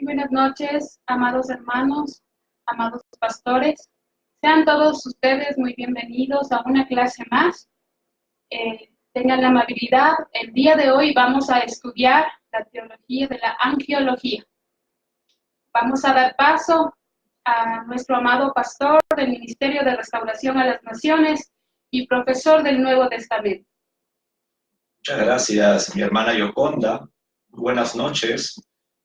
Muy buenas noches, amados hermanos, amados pastores. Sean todos ustedes muy bienvenidos a una clase más. Tengan la amabilidad. El día de hoy vamos a estudiar la teología de la angiología. Vamos a dar paso a nuestro amado pastor del Ministerio de Restauración a las Naciones y profesor del Nuevo Testamento. Muchas gracias, mi hermana Yoconda. Muy buenas noches.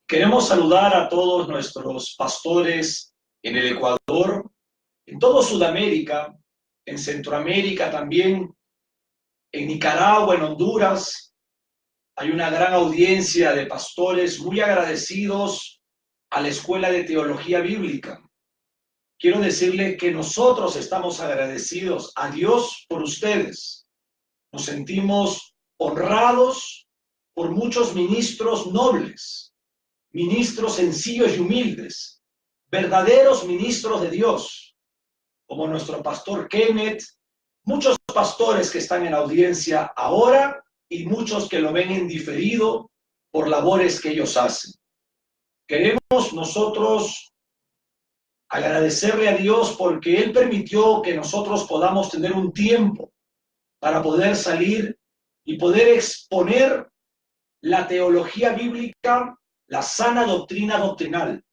Queremos saludar a todos nuestros pastores en el Ecuador, en toda Sudamérica, en Centroamérica también, en Nicaragua, en Honduras. Hay una gran audiencia de pastores muy agradecidos a la Escuela de Teología Bíblica. Quiero decirle que nosotros estamos agradecidos a Dios por ustedes. Nos sentimos honrados por muchos ministros nobles, ministros sencillos y humildes, verdaderos ministros de Dios, como nuestro pastor Kenneth, muchos pastores que están en audiencia ahora y muchos que lo ven en diferido por labores que ellos hacen. Queremos nosotros agradecerle a Dios porque Él permitió que nosotros podamos tener un tiempo para poder salir y poder exponer la teología bíblica, la sana doctrina doctrinal,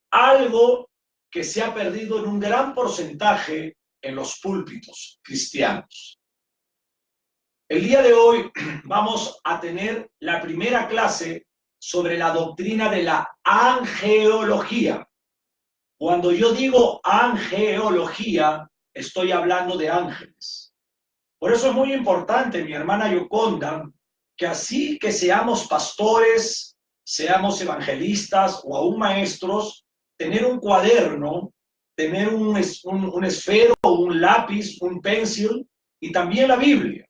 algo que se ha perdido en un gran porcentaje en los púlpitos cristianos. El día de hoy vamos a tener la primera clase sobre la doctrina de la angeología. Cuando yo digo angeología, estoy hablando de ángeles. Por eso es muy importante, mi hermana Yoconda, que así que seamos pastores, seamos evangelistas o aún maestros, tener un cuaderno, tener un esfero, un lápiz, un pencil y también la Biblia.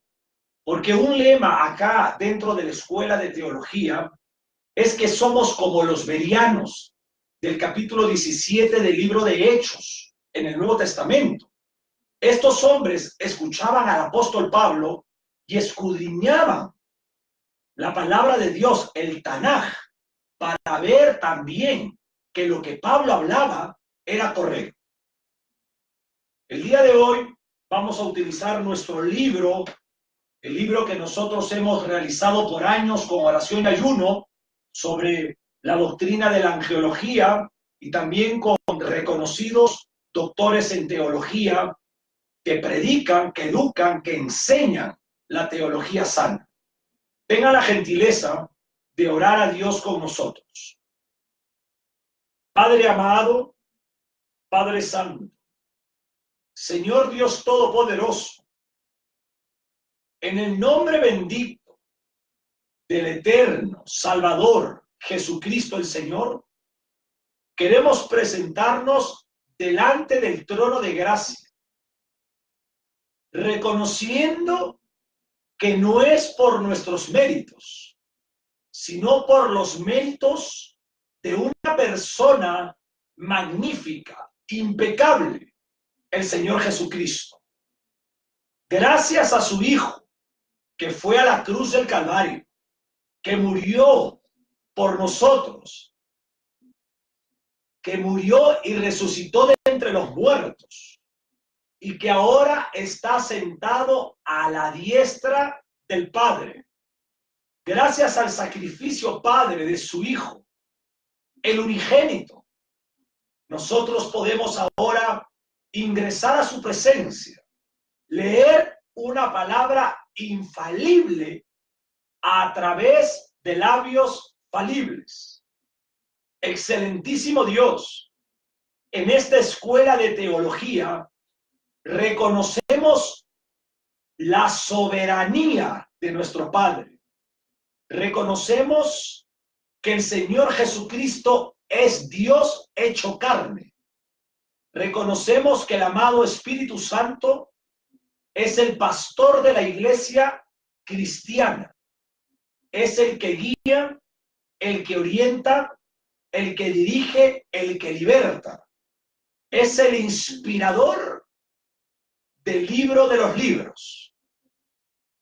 Porque un lema acá dentro de la escuela de teología es que somos como los bereanos del capítulo 17 del libro de Hechos en el Nuevo Testamento. Estos hombres escuchaban al apóstol Pablo y escudriñaban la palabra de Dios, el Tanaj, para ver también que lo que Pablo hablaba era correcto. El día de hoy vamos a utilizar nuestro libro, el libro que nosotros hemos realizado por años con oración y ayuno sobre la doctrina de la angeología y también con reconocidos doctores en teología que predican, que educan, que enseñan la teología sana. Tenga la gentileza de orar a Dios con nosotros. Padre amado, Padre santo, Señor Dios todopoderoso, en el nombre bendito del eterno Salvador Jesucristo el Señor, queremos presentarnos delante del trono de gracia, reconociendo que no es por nuestros méritos, sino por los méritos de una persona magnífica, impecable, el Señor Jesucristo. Gracias a su Hijo, que fue a la cruz del Calvario, que murió por nosotros, que murió y resucitó de entre los muertos, y que ahora está sentado a la diestra del Padre. Gracias al sacrificio Padre de su Hijo, el unigénito, nosotros podemos ahora ingresar a su presencia, leer una palabra infalible a través de labios falibles. Excelentísimo Dios, en esta escuela de teología reconocemos la soberanía de nuestro Padre. Reconocemos que el Señor Jesucristo es Dios hecho carne. Reconocemos que el amado Espíritu Santo es el pastor de la iglesia cristiana. Es el que guía, el que orienta, el que dirige, el que liberta. Es el inspirador del libro de los libros.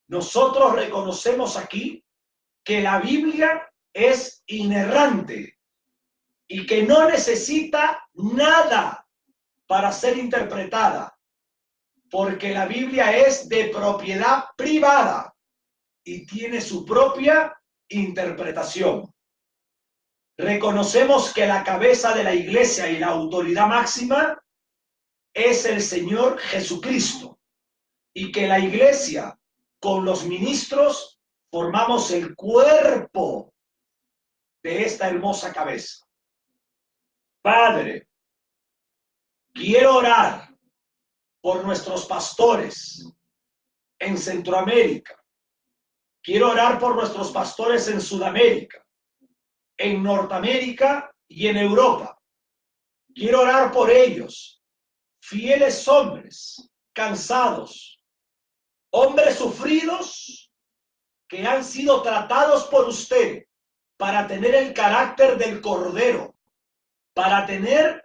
Nosotros reconocemos aquí que la Biblia es inerrante, y que no necesita nada para ser interpretada, porque la Biblia es de propiedad privada y tiene su propia interpretación. Reconocemos que la cabeza de la iglesia y la autoridad máxima es el Señor Jesucristo, y que la iglesia con los ministros formamos el cuerpo de esta hermosa cabeza. Padre, quiero orar por nuestros pastores en Centroamérica. Quiero orar por nuestros pastores en Sudamérica, en Norteamérica y en Europa. Quiero orar por ellos, fieles hombres, cansados, hombres sufridos que han sido tratados por usted para tener el carácter del Cordero, para tener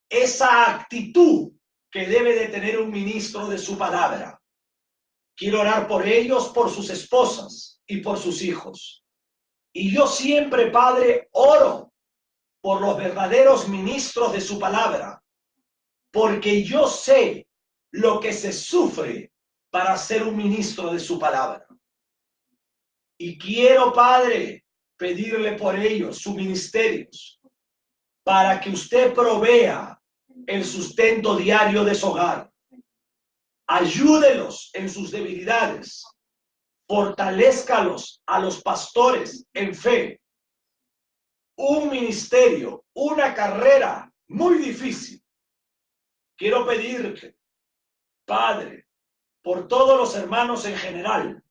esa actitud que debe de tener un ministro de su palabra. Quiero orar por ellos, por sus esposas y por sus hijos. Y yo siempre, Padre, oro por los verdaderos ministros de su palabra, porque yo sé lo que se sufre para ser un ministro de su palabra. Y quiero, Padre, pedirle por ellos sus ministerios, para que usted provea el sustento diario de su hogar. Ayúdelos en sus debilidades. Fortalézcalos a los pastores en fe. Un ministerio, una carrera muy difícil. Quiero pedirte, Padre, por todos los hermanos en general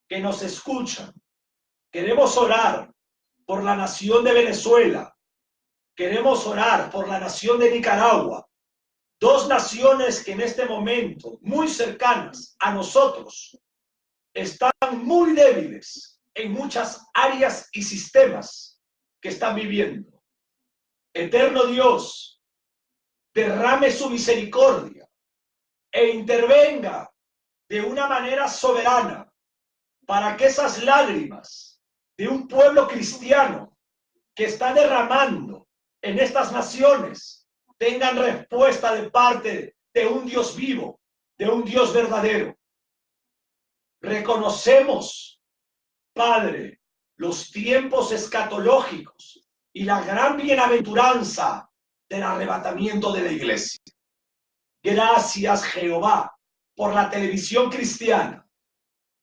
que nos escuchan. Queremos orar por la nación de Venezuela. Queremos orar por la nación de Nicaragua. Dos naciones que en este momento, muy cercanas a nosotros, están muy débiles en muchas áreas y sistemas que están viviendo. Eterno Dios, derrame su misericordia e intervenga de una manera soberana para que esas lágrimas de un pueblo cristiano que está derramando en estas naciones tengan respuesta de parte de un Dios vivo, de un Dios verdadero. Reconocemos, Padre, los tiempos escatológicos y la gran bienaventuranza del arrebatamiento de la iglesia. Gracias, Jehová, por la televisión cristiana.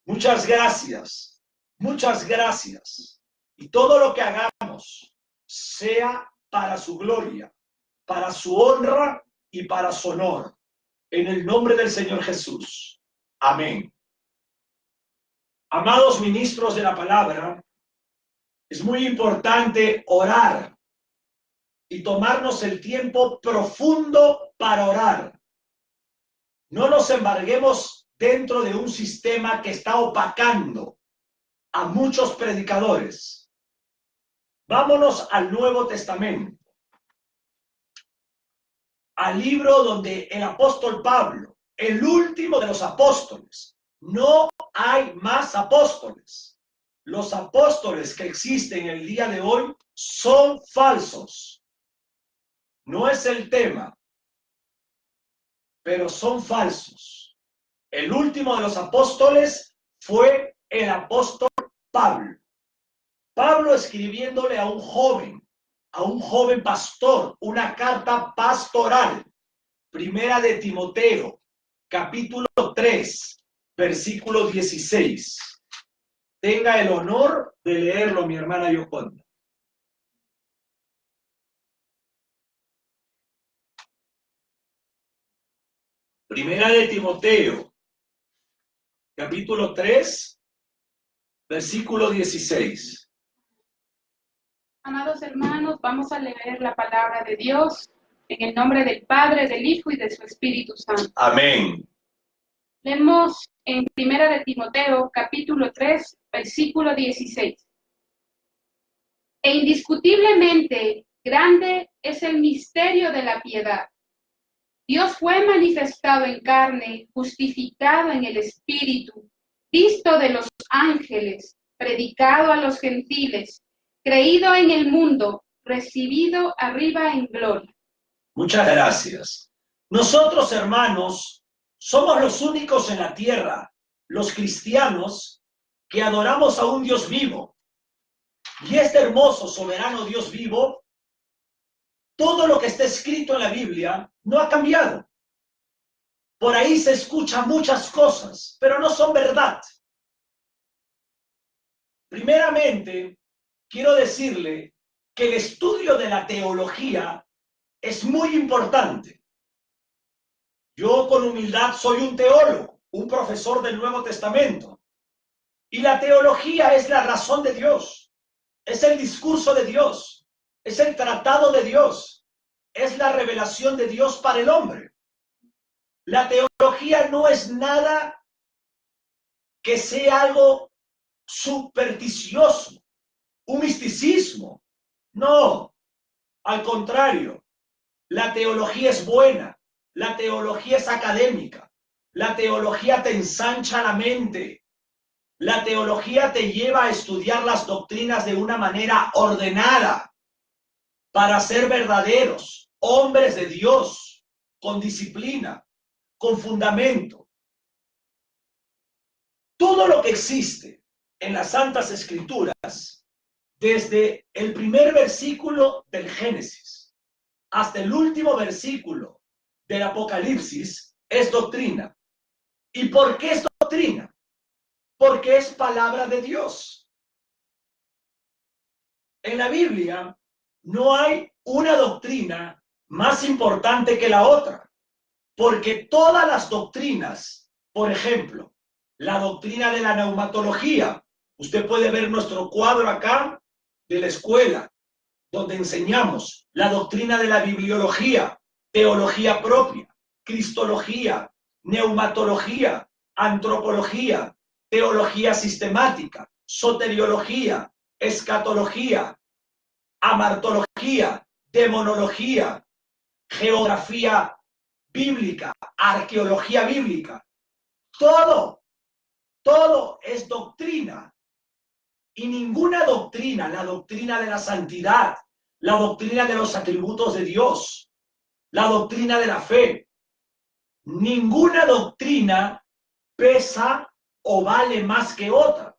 Muchas gracias, muchas gracias. Y todo lo que hagamos sea para su gloria, para su honra y para su honor. En el nombre del Señor Jesús. Amén. Amados ministros de la palabra, es muy importante orar y tomarnos el tiempo profundo para orar. No nos embarguemos dentro de un sistema que está opacando a muchos predicadores. Vámonos al Nuevo Testamento, al libro donde el apóstol Pablo, el último de los apóstoles, no hay más apóstoles. Los apóstoles que existen el día de hoy son falsos. No es el tema, pero son falsos. El último de los apóstoles fue el apóstol Pablo. Pablo escribiéndole a un joven pastor, una carta pastoral. Primera de Timoteo, capítulo 3, versículo 16. Tenga el honor de leerlo, mi hermana Yoconda. Primera de Timoteo, capítulo 3, versículo 16. Amados hermanos, vamos a leer la palabra de Dios en el nombre del Padre, del Hijo y de su Espíritu Santo. Amén. Leemos en Primera de Timoteo, capítulo 3, versículo 16. E indiscutiblemente grande es el misterio de la piedad. Dios fue manifestado en carne, justificado en el Espíritu, visto de los ángeles, predicado a los gentiles, creído en el mundo, recibido arriba en gloria. Muchas gracias. Nosotros, hermanos, somos los únicos en la tierra, los cristianos, que adoramos a un Dios vivo. Y este hermoso, soberano Dios vivo, todo lo que está escrito en la Biblia no ha cambiado. Por ahí se escuchan muchas cosas, pero no son verdad. Primeramente, quiero decirle que el estudio de la teología es muy importante. Yo con humildad soy un teólogo, un profesor del Nuevo Testamento. Y la teología es la razón de Dios, es el discurso de Dios, es el tratado de Dios, es la revelación de Dios para el hombre. La teología no es nada que sea algo supersticioso, un misticismo. No, al contrario, la teología es buena, la teología es académica, la teología te ensancha la mente, la teología te lleva a estudiar las doctrinas de una manera ordenada para ser verdaderos, hombres de Dios, con disciplina, con fundamento. Todo lo que existe en las Santas Escrituras, desde el primer versículo del Génesis hasta el último versículo del Apocalipsis, es doctrina. ¿Y por qué es doctrina? Porque es palabra de Dios. En la Biblia no hay una doctrina más importante que la otra, porque todas las doctrinas, por ejemplo, la doctrina de la neumatología, usted puede ver nuestro cuadro acá de la escuela, donde enseñamos la doctrina de la bibliología, teología propia, cristología, neumatología, antropología, teología sistemática, soteriología, escatología, amartología, demonología, geografía bíblica, arqueología bíblica. Todo es doctrina. Y ninguna doctrina, la doctrina de la santidad, la doctrina de los atributos de Dios, la doctrina de la fe, ninguna doctrina pesa o vale más que otra.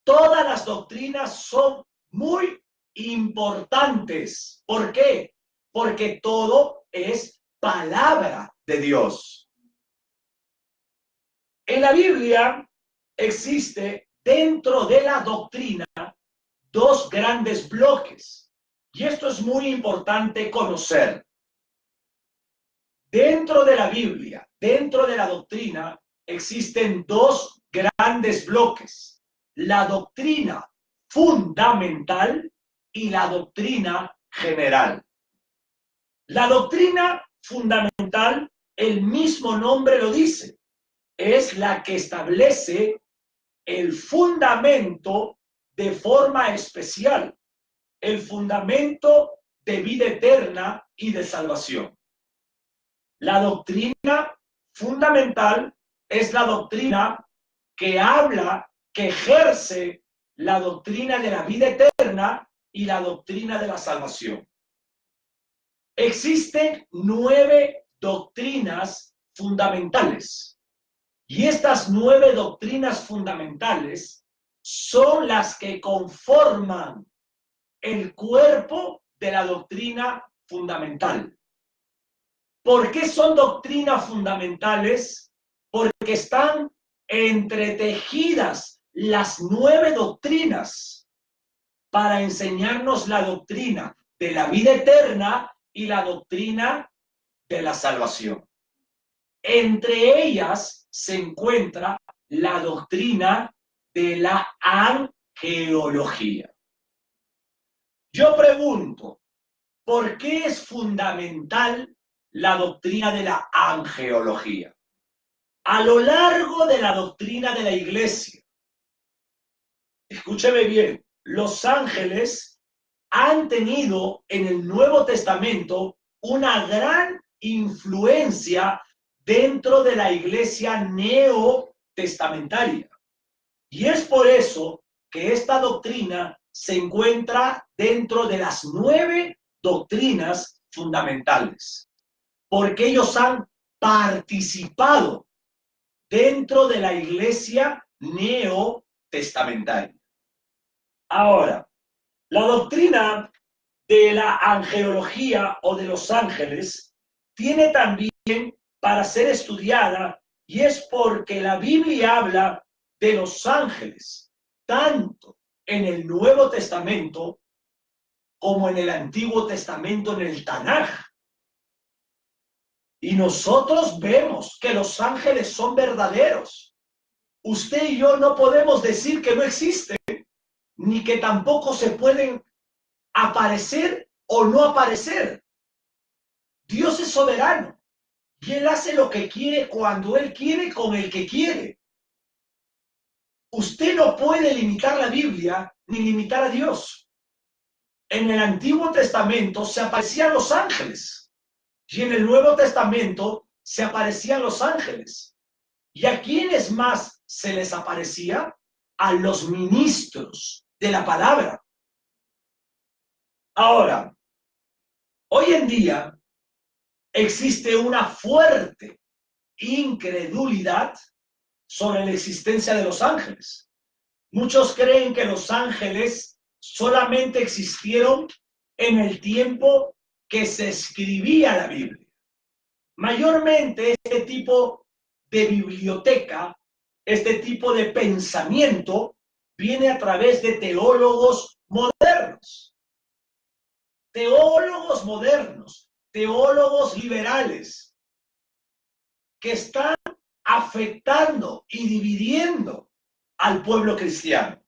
Todas las doctrinas son muy importantes. ¿Por qué? Porque todo es palabra de Dios. En la Biblia existe dentro de la doctrina dos grandes bloques. Y esto es muy importante conocer. Dentro de la Biblia, dentro de la doctrina, existen dos grandes bloques. La doctrina fundamental y la doctrina general. La doctrina fundamental, el mismo nombre lo dice, es la que establece el fundamento de forma especial, el fundamento de vida eterna y de salvación. La doctrina fundamental es la doctrina que habla, que ejerce la doctrina de la vida eterna y la doctrina de la salvación. Existen 9 doctrinas fundamentales. Y estas 9 doctrinas fundamentales son las que conforman el cuerpo de la doctrina fundamental. ¿Por qué son doctrinas fundamentales? Porque están entretejidas las 9 doctrinas para enseñarnos la doctrina de la vida eterna y la doctrina de la salvación. Entre ellas se encuentra la doctrina de la angelología. Yo pregunto, ¿por qué es fundamental la doctrina de la angelología? A lo largo de la doctrina de la iglesia, escúcheme bien, los ángeles han tenido en el Nuevo Testamento una gran influencia dentro de la iglesia neotestamentaria. Y es por eso que esta doctrina se encuentra dentro de las 9 doctrinas fundamentales, porque ellos han participado dentro de la iglesia neotestamentaria. Ahora, la doctrina de la angelología o de los ángeles tiene también para ser estudiada, y es porque la Biblia habla de los ángeles, tanto en el Nuevo Testamento como en el Antiguo Testamento, en el Tanaj. Y nosotros vemos que los ángeles son verdaderos. Usted y yo no podemos decir que no existen, ni que tampoco se pueden aparecer o no aparecer. Dios es soberano y Él hace lo que quiere cuando Él quiere con el que quiere. Usted no puede limitar la Biblia ni limitar a Dios. En el Antiguo Testamento se aparecían los ángeles y en el Nuevo Testamento se aparecían los ángeles. ¿Y a quiénes más se les aparecía? A los ministros de la palabra. Ahora, hoy en día existe una fuerte incredulidad sobre la existencia de los ángeles. Muchos creen que los ángeles solamente existieron en el tiempo que se escribía la Biblia. Mayormente este tipo de biblioteca, este tipo de pensamiento viene a través de teólogos modernos. Teólogos modernos, teólogos liberales, que están afectando y dividiendo al pueblo cristiano.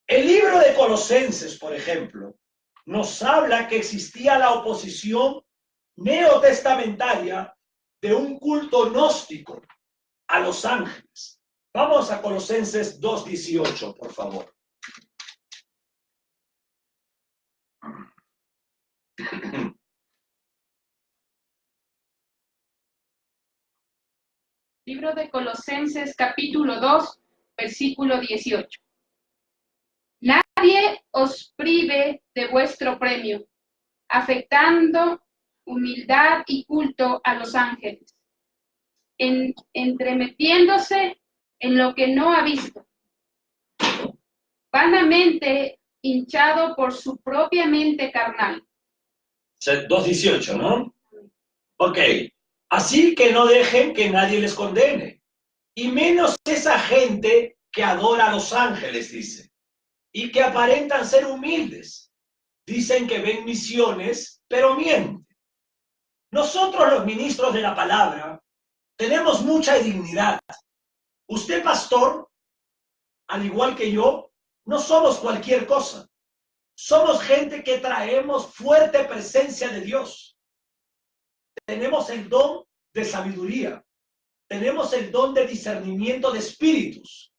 El libro de Colosenses, por ejemplo, nos habla que existía la oposición neotestamentaria de un culto gnóstico a los ángeles. Vamos a Colosenses 2:18, por favor. Libro de Colosenses, capítulo 2, versículo 18. Nadie os prive de vuestro premio, afectando humildad y culto a los ángeles, entremetiéndose en lo que no ha visto, vanamente hinchado por su propia mente carnal. 2:18, ¿no? Ok. Así que no dejen que nadie les condene, y menos esa gente que adora a los ángeles, dice, y que aparentan ser humildes. Dicen que ven visiones, pero mienten. Nosotros, los ministros de la palabra, tenemos mucha dignidad. Usted, pastor, al igual que yo, no somos cualquier cosa. Somos gente que traemos fuerte presencia de Dios. Tenemos el don de sabiduría, tenemos el don de discernimiento de espíritus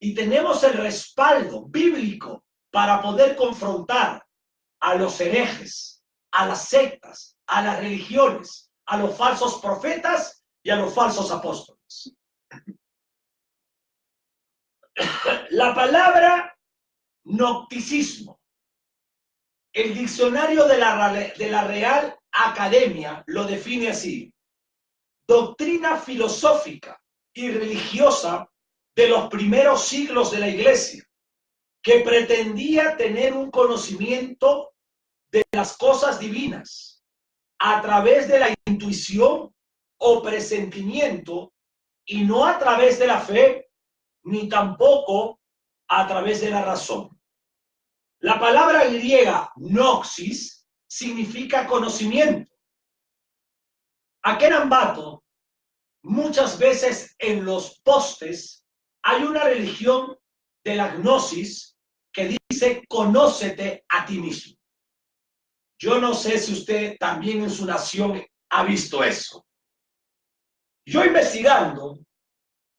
y tenemos el respaldo bíblico para poder confrontar a los herejes, a las sectas, a las religiones, a los falsos profetas y a los falsos apóstoles. La palabra gnosticismo, el diccionario de la Real Academia lo define así: doctrina filosófica y religiosa de los primeros siglos de la Iglesia, que pretendía tener un conocimiento de las cosas divinas a través de la intuición o presentimiento, y no a través de la fe, ni tampoco a través de la razón. La palabra griega gnosis significa conocimiento. Aquí en Ambato, muchas veces en los postes hay una religión de la gnosis que dice: conócete a ti mismo. Yo no sé si usted también en su nación ha visto eso. Yo, investigando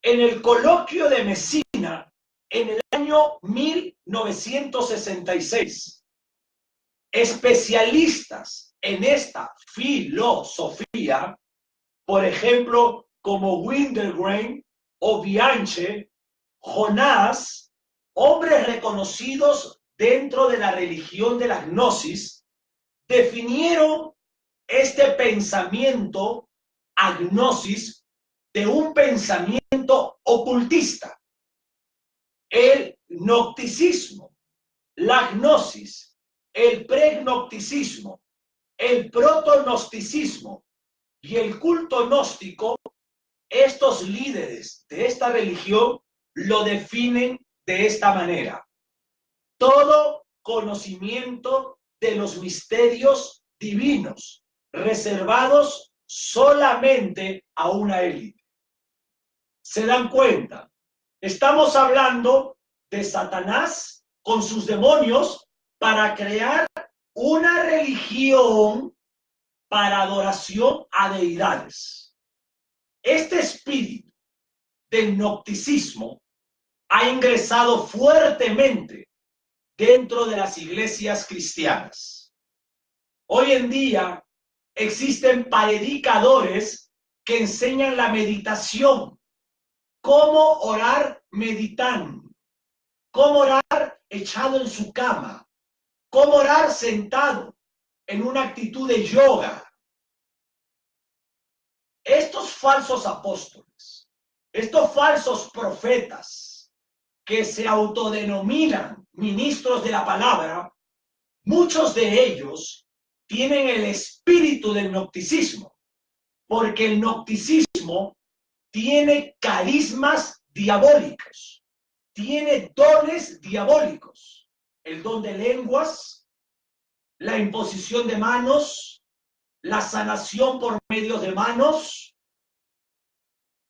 en el coloquio de Mesina en el año 1966, especialistas en esta filosofía, por ejemplo, como Windelgrain o Bianche, Jonás, hombres reconocidos dentro de la religión de la gnosis definieron este pensamiento agnosis de un pensamiento ocultista. El gnosticismo, la gnosis, el pregnosticismo, el protognosticismo y el culto gnóstico, estos líderes de esta religión lo definen de esta manera: todo conocimiento de los misterios divinos reservados solamente a una élite. ¿Se dan cuenta? Estamos hablando de Satanás con sus demonios para crear una religión para adoración a deidades. Este espíritu del gnosticismo ha ingresado fuertemente dentro de las iglesias cristianas. Hoy en día existen predicadores que enseñan la meditación, cómo orar meditando, cómo orar echado en su cama, cómo orar sentado en una actitud de yoga. Estos falsos apóstoles, estos falsos profetas que se autodenominan ministros de la palabra, muchos de ellos tienen el espíritu del gnosticismo, porque el gnosticismo tiene carismas diabólicos, tiene dones diabólicos, el don de lenguas, la imposición de manos, la sanación por medio de manos.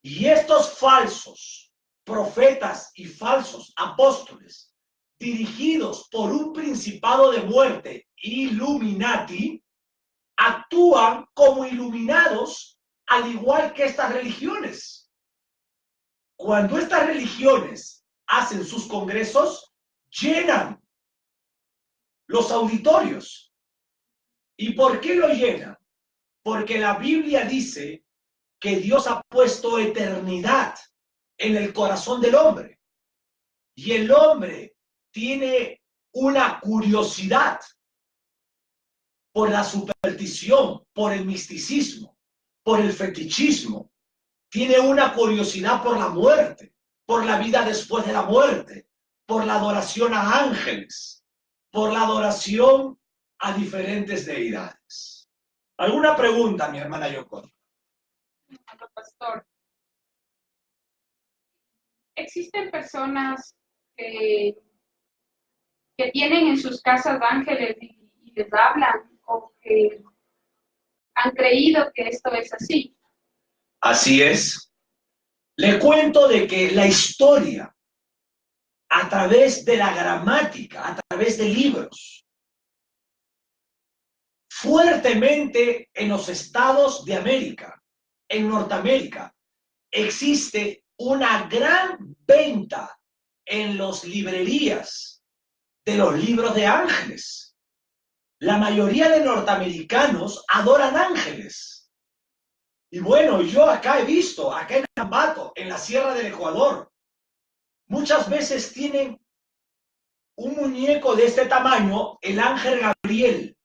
Y estos falsos profetas y falsos apóstoles, dirigidos por un principado de muerte, Illuminati, actúan como iluminados, al igual que estas religiones. Cuando estas religiones hacen sus congresos, llenan los auditorios. ¿Y por qué lo llenan? Porque la Biblia dice que Dios ha puesto eternidad en el corazón del hombre. Y el hombre tiene una curiosidad por la superstición, por el misticismo, por el fetichismo. Tiene una curiosidad por la muerte, por la vida después de la muerte, por la adoración a ángeles, por la adoración a diferentes deidades. ¿Alguna pregunta, mi hermana Yoko? Pastor, ¿existen personas que tienen en sus casas ángeles y les hablan, o que han creído que esto es así? Así es. Le cuento de que la historia, a través de la gramática, a través de libros, fuertemente en los estados de América, en Norteamérica, existe una gran venta en las librerías de los libros de ángeles. La mayoría de norteamericanos adoran ángeles. Y bueno, yo acá he visto, acá en Ambato, en la Sierra del Ecuador, muchas veces tienen un muñeco de este tamaño, el ángel Gabriel.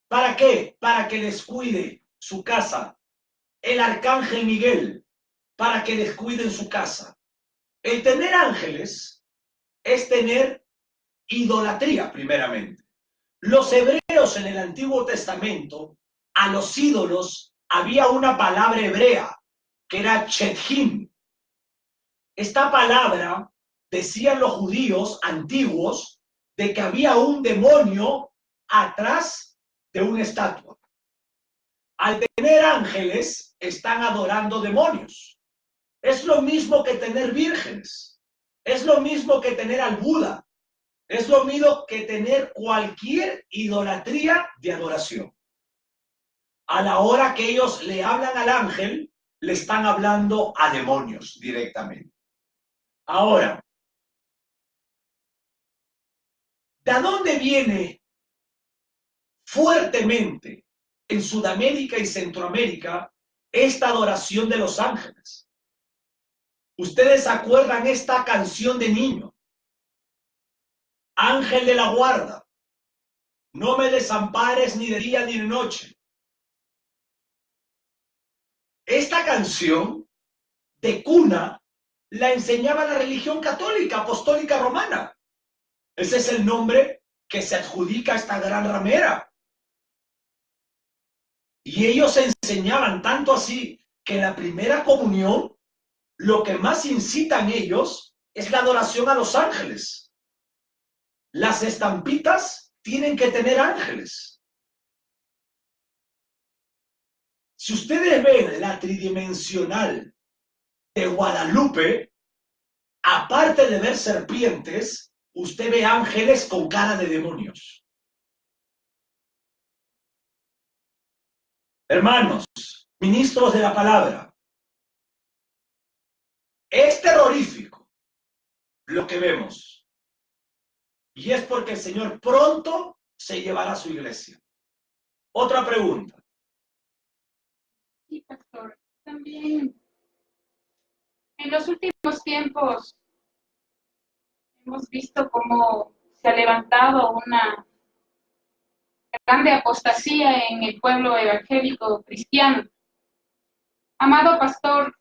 ¿Para qué? Para que les cuide su casa. El arcángel Miguel, para que les cuiden su casa. El tener ángeles es tener idolatría, primeramente. Los hebreos en el Antiguo Testamento, a los ídolos había una palabra hebrea que era Chethim. Esta palabra, decían los judíos antiguos, de que había un demonio atrás de una estatua. Al tener ángeles, están adorando demonios. Es lo mismo que tener vírgenes. Es lo mismo que tener al Buda. Es lo mismo que tener cualquier idolatría de adoración. A la hora que ellos le hablan al ángel, le están hablando a demonios directamente. Ahora, ¿de dónde viene fuertemente en Sudamérica y Centroamérica esta adoración de los ángeles? Ustedes acuerdan esta canción de niño. Ángel de la guarda, no me desampares ni de día ni de noche. Esta canción de cuna la enseñaba la religión católica, apostólica romana. Ese es el nombre que se adjudica a esta gran ramera. Y ellos enseñaban tanto así que en la primera comunión lo que más incitan ellos es la adoración a los ángeles. Las estampitas tienen que tener ángeles. Si ustedes ven la tridimensional de Guadalupe, aparte de ver serpientes, usted ve ángeles con cara de demonios. Hermanos, ministros de la palabra, es terrorífico lo que vemos. Y es porque el Señor pronto se llevará a su iglesia. Otra pregunta. Sí, pastor. También en los últimos tiempos hemos visto cómo se ha levantado una grande apostasía en el pueblo evangélico cristiano. Amado pastor,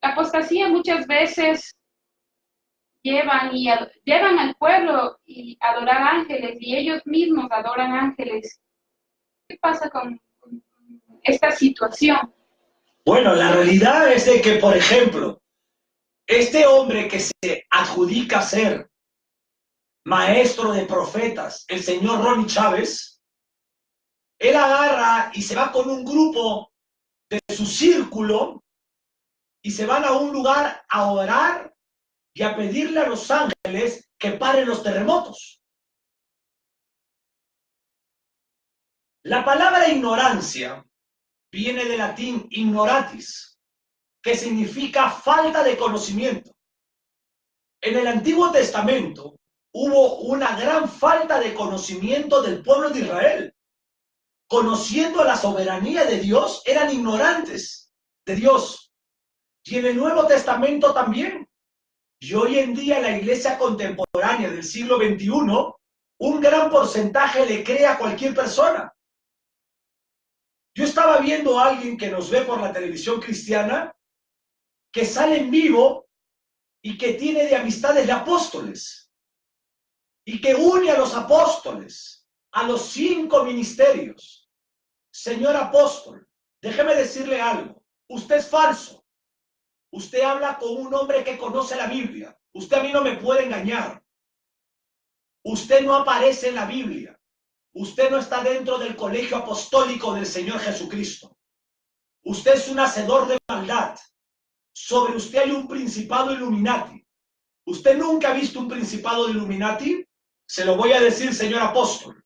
la apostasía muchas veces llevan al pueblo y adorar ángeles y ellos mismos adoran ángeles. ¿Qué pasa con esta situación? Bueno, la realidad es de que, por ejemplo, este hombre que se adjudica ser maestro de profetas, el señor Ronnie Chávez, él agarra y se va con un grupo de su círculo y se van a un lugar a orar y a pedirle a los ángeles que paren los terremotos. La palabra ignorancia viene del latín ignoratis, que significa falta de conocimiento. En el Antiguo Testamento hubo una gran falta de conocimiento del pueblo de Israel. Conociendo la soberanía de Dios, eran ignorantes de Dios. Y en el Nuevo Testamento también. Y hoy en día la iglesia contemporánea del siglo XXI, un gran porcentaje le cree a cualquier persona. Yo estaba viendo a alguien que nos ve por la televisión cristiana, que sale en vivo y que tiene de amistades de apóstoles, y que une a los apóstoles, a los 5 ministerios. Señor apóstol, déjeme decirle algo, usted es falso. Usted habla con un hombre que conoce la Biblia. Usted a mí no me puede engañar. Usted no aparece en la Biblia. Usted no está dentro del colegio apostólico del Señor Jesucristo. Usted es un hacedor de maldad. Sobre usted hay un principado Illuminati. ¿Usted nunca ha visto un principado de Illuminati? Se lo voy a decir, señor apóstol.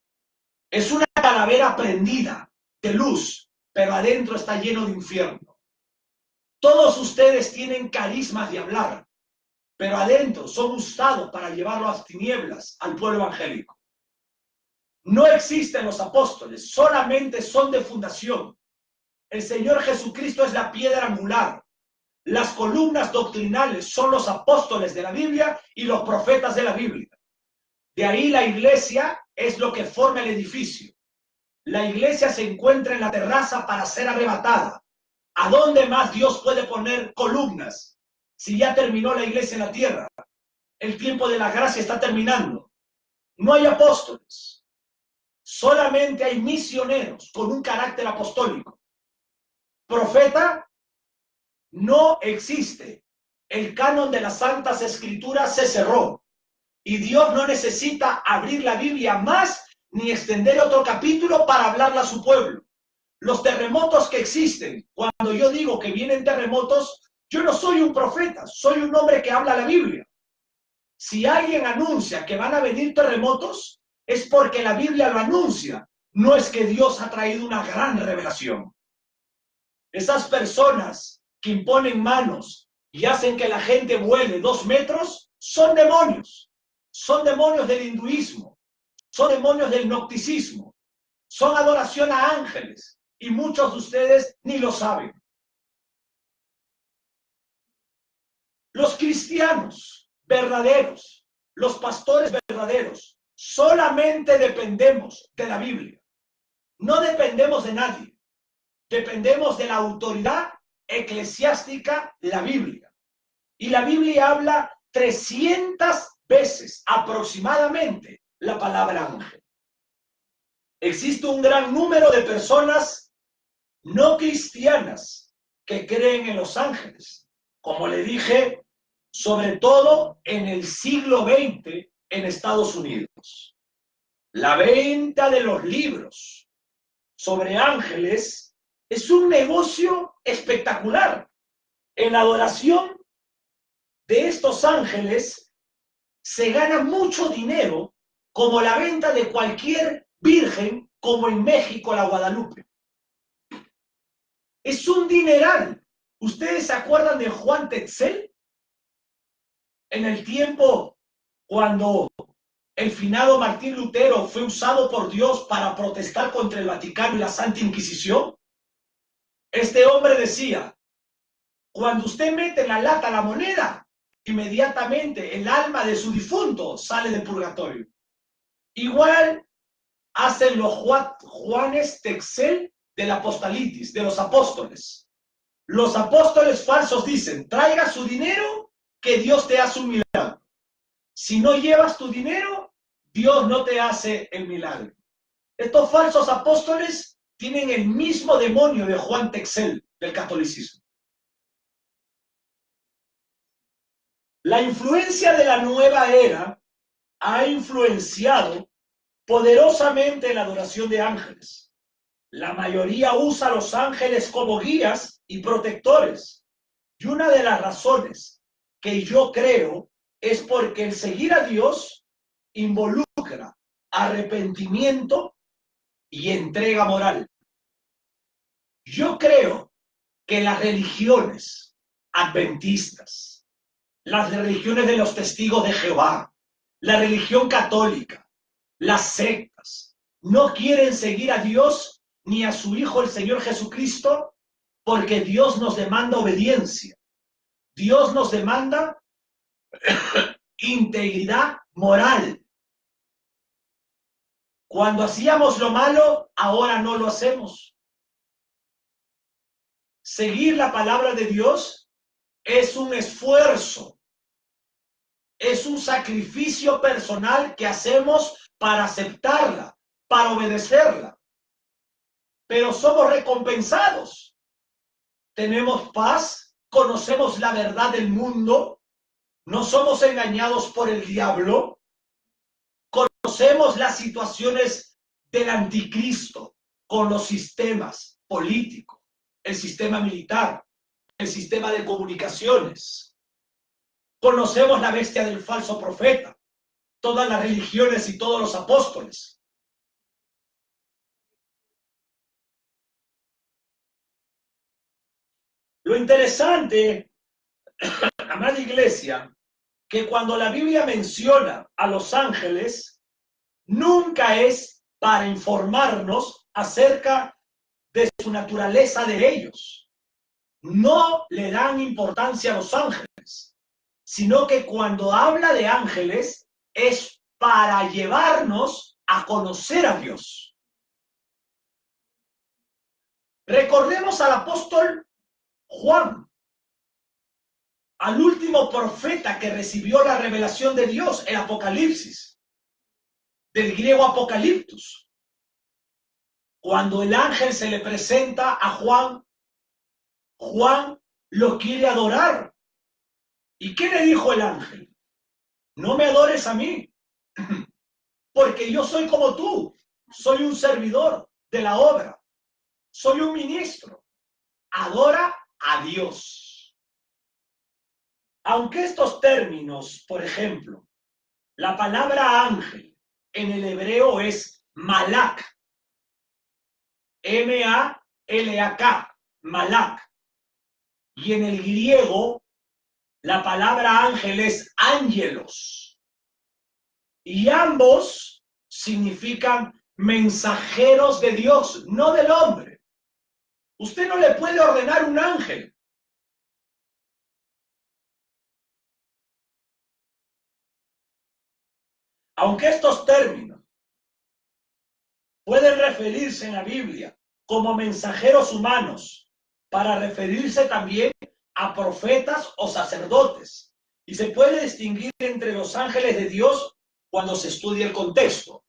Es una calavera prendida de luz, pero adentro está lleno de infierno. Todos ustedes tienen carismas de hablar, pero adentro son usados para llevarlo a las tinieblas al pueblo evangélico. No existen los apóstoles, solamente son de fundación. El Señor Jesucristo es la piedra angular. Las columnas doctrinales son los apóstoles de la Biblia y los profetas de la Biblia. De ahí la iglesia es lo que forma el edificio. La iglesia se encuentra en la terraza para ser arrebatada. ¿A dónde más Dios puede poner columnas si ya terminó la iglesia en la tierra? El tiempo de la gracia está terminando. No hay apóstoles. Solamente hay misioneros con un carácter apostólico. Profeta no existe. El canon de las Santas Escrituras se cerró. Y Dios no necesita abrir la Biblia más ni extender otro capítulo para hablarle a su pueblo. Los terremotos que existen, cuando yo digo que vienen terremotos, yo no soy un profeta, soy un hombre que habla la Biblia. Si alguien anuncia que van a venir terremotos, es porque la Biblia lo anuncia, no es que Dios ha traído una gran revelación. Esas personas que imponen manos y hacen que la gente vuele 2 metros, son demonios del hinduismo, son demonios del gnosticismo, son adoración a ángeles, y muchos de ustedes ni lo saben. Los cristianos verdaderos, los pastores verdaderos, solamente dependemos de la Biblia. No dependemos de nadie. Dependemos de la autoridad eclesiástica, la Biblia. Y la Biblia habla 300 veces aproximadamente la palabra ángel. Existe un gran número de personas no cristianas que creen en los ángeles. Como le dije, sobre todo en el siglo XX en Estados Unidos. La venta de los libros sobre ángeles es un negocio espectacular. En la adoración de estos ángeles se gana mucho dinero, como la venta de cualquier virgen, como en México la Guadalupe. Es un dineral. ¿Ustedes se acuerdan de Juan Tetzel? En el tiempo cuando el finado Martín Lutero fue usado por Dios para protestar contra el Vaticano y la Santa Inquisición. Este hombre decía, cuando usted mete en la lata la moneda, inmediatamente el alma de su difunto sale del purgatorio. Igual hacen los Juanes Tetzel del apostolitis, de los apóstoles. Los apóstoles falsos dicen, traiga su dinero, que Dios te hace un milagro. Si no llevas tu dinero, Dios no te hace el milagro. Estos falsos apóstoles tienen el mismo demonio de Juan Tetzel del catolicismo. La influencia de la nueva era ha influenciado poderosamente la adoración de ángeles. La mayoría usa a los ángeles como guías y protectores. Y una de las razones que yo creo es porque el seguir a Dios involucra arrepentimiento y entrega moral. Yo creo que las religiones adventistas, las religiones de los testigos de Jehová, la religión católica, las sectas, no quieren seguir a Dios ni a su Hijo el Señor Jesucristo, porque Dios nos demanda obediencia. Dios nos demanda integridad moral. Cuando hacíamos lo malo, ahora no lo hacemos. Seguir la palabra de Dios es un esfuerzo, es un sacrificio personal que hacemos para aceptarla, para obedecerla. Pero somos recompensados. Tenemos paz, conocemos la verdad del mundo, no somos engañados por el diablo, conocemos las situaciones del anticristo con los sistemas políticos, el sistema militar, el sistema de comunicaciones. Conocemos la bestia del falso profeta, todas las religiones y todos los apóstoles. Lo interesante, amada iglesia, que cuando la Biblia menciona a los ángeles, nunca es para informarnos acerca de su naturaleza de ellos. No le dan importancia a los ángeles, sino que cuando habla de ángeles es para llevarnos a conocer a Dios. Recordemos al apóstol Juan, al último profeta que recibió la revelación de Dios, el Apocalipsis, del griego apocaliptus. Cuando el ángel se le presenta a Juan, Juan lo quiere adorar. ¿Y qué le dijo el ángel? No me adores a mí, porque yo soy como tú, soy un servidor de la obra, soy un ministro. Adora a Dios. Aunque estos términos, por ejemplo, la palabra ángel en el hebreo es malak, M-A-L-A-K, malak, y en el griego la palabra ángel es ángelos, y ambos significan mensajeros de Dios, no del hombre. Usted no le puede ordenar un ángel. Aunque estos términos pueden referirse en la Biblia como mensajeros humanos, para referirse también a profetas o sacerdotes, y se puede distinguir entre los ángeles de Dios cuando se estudia el contexto.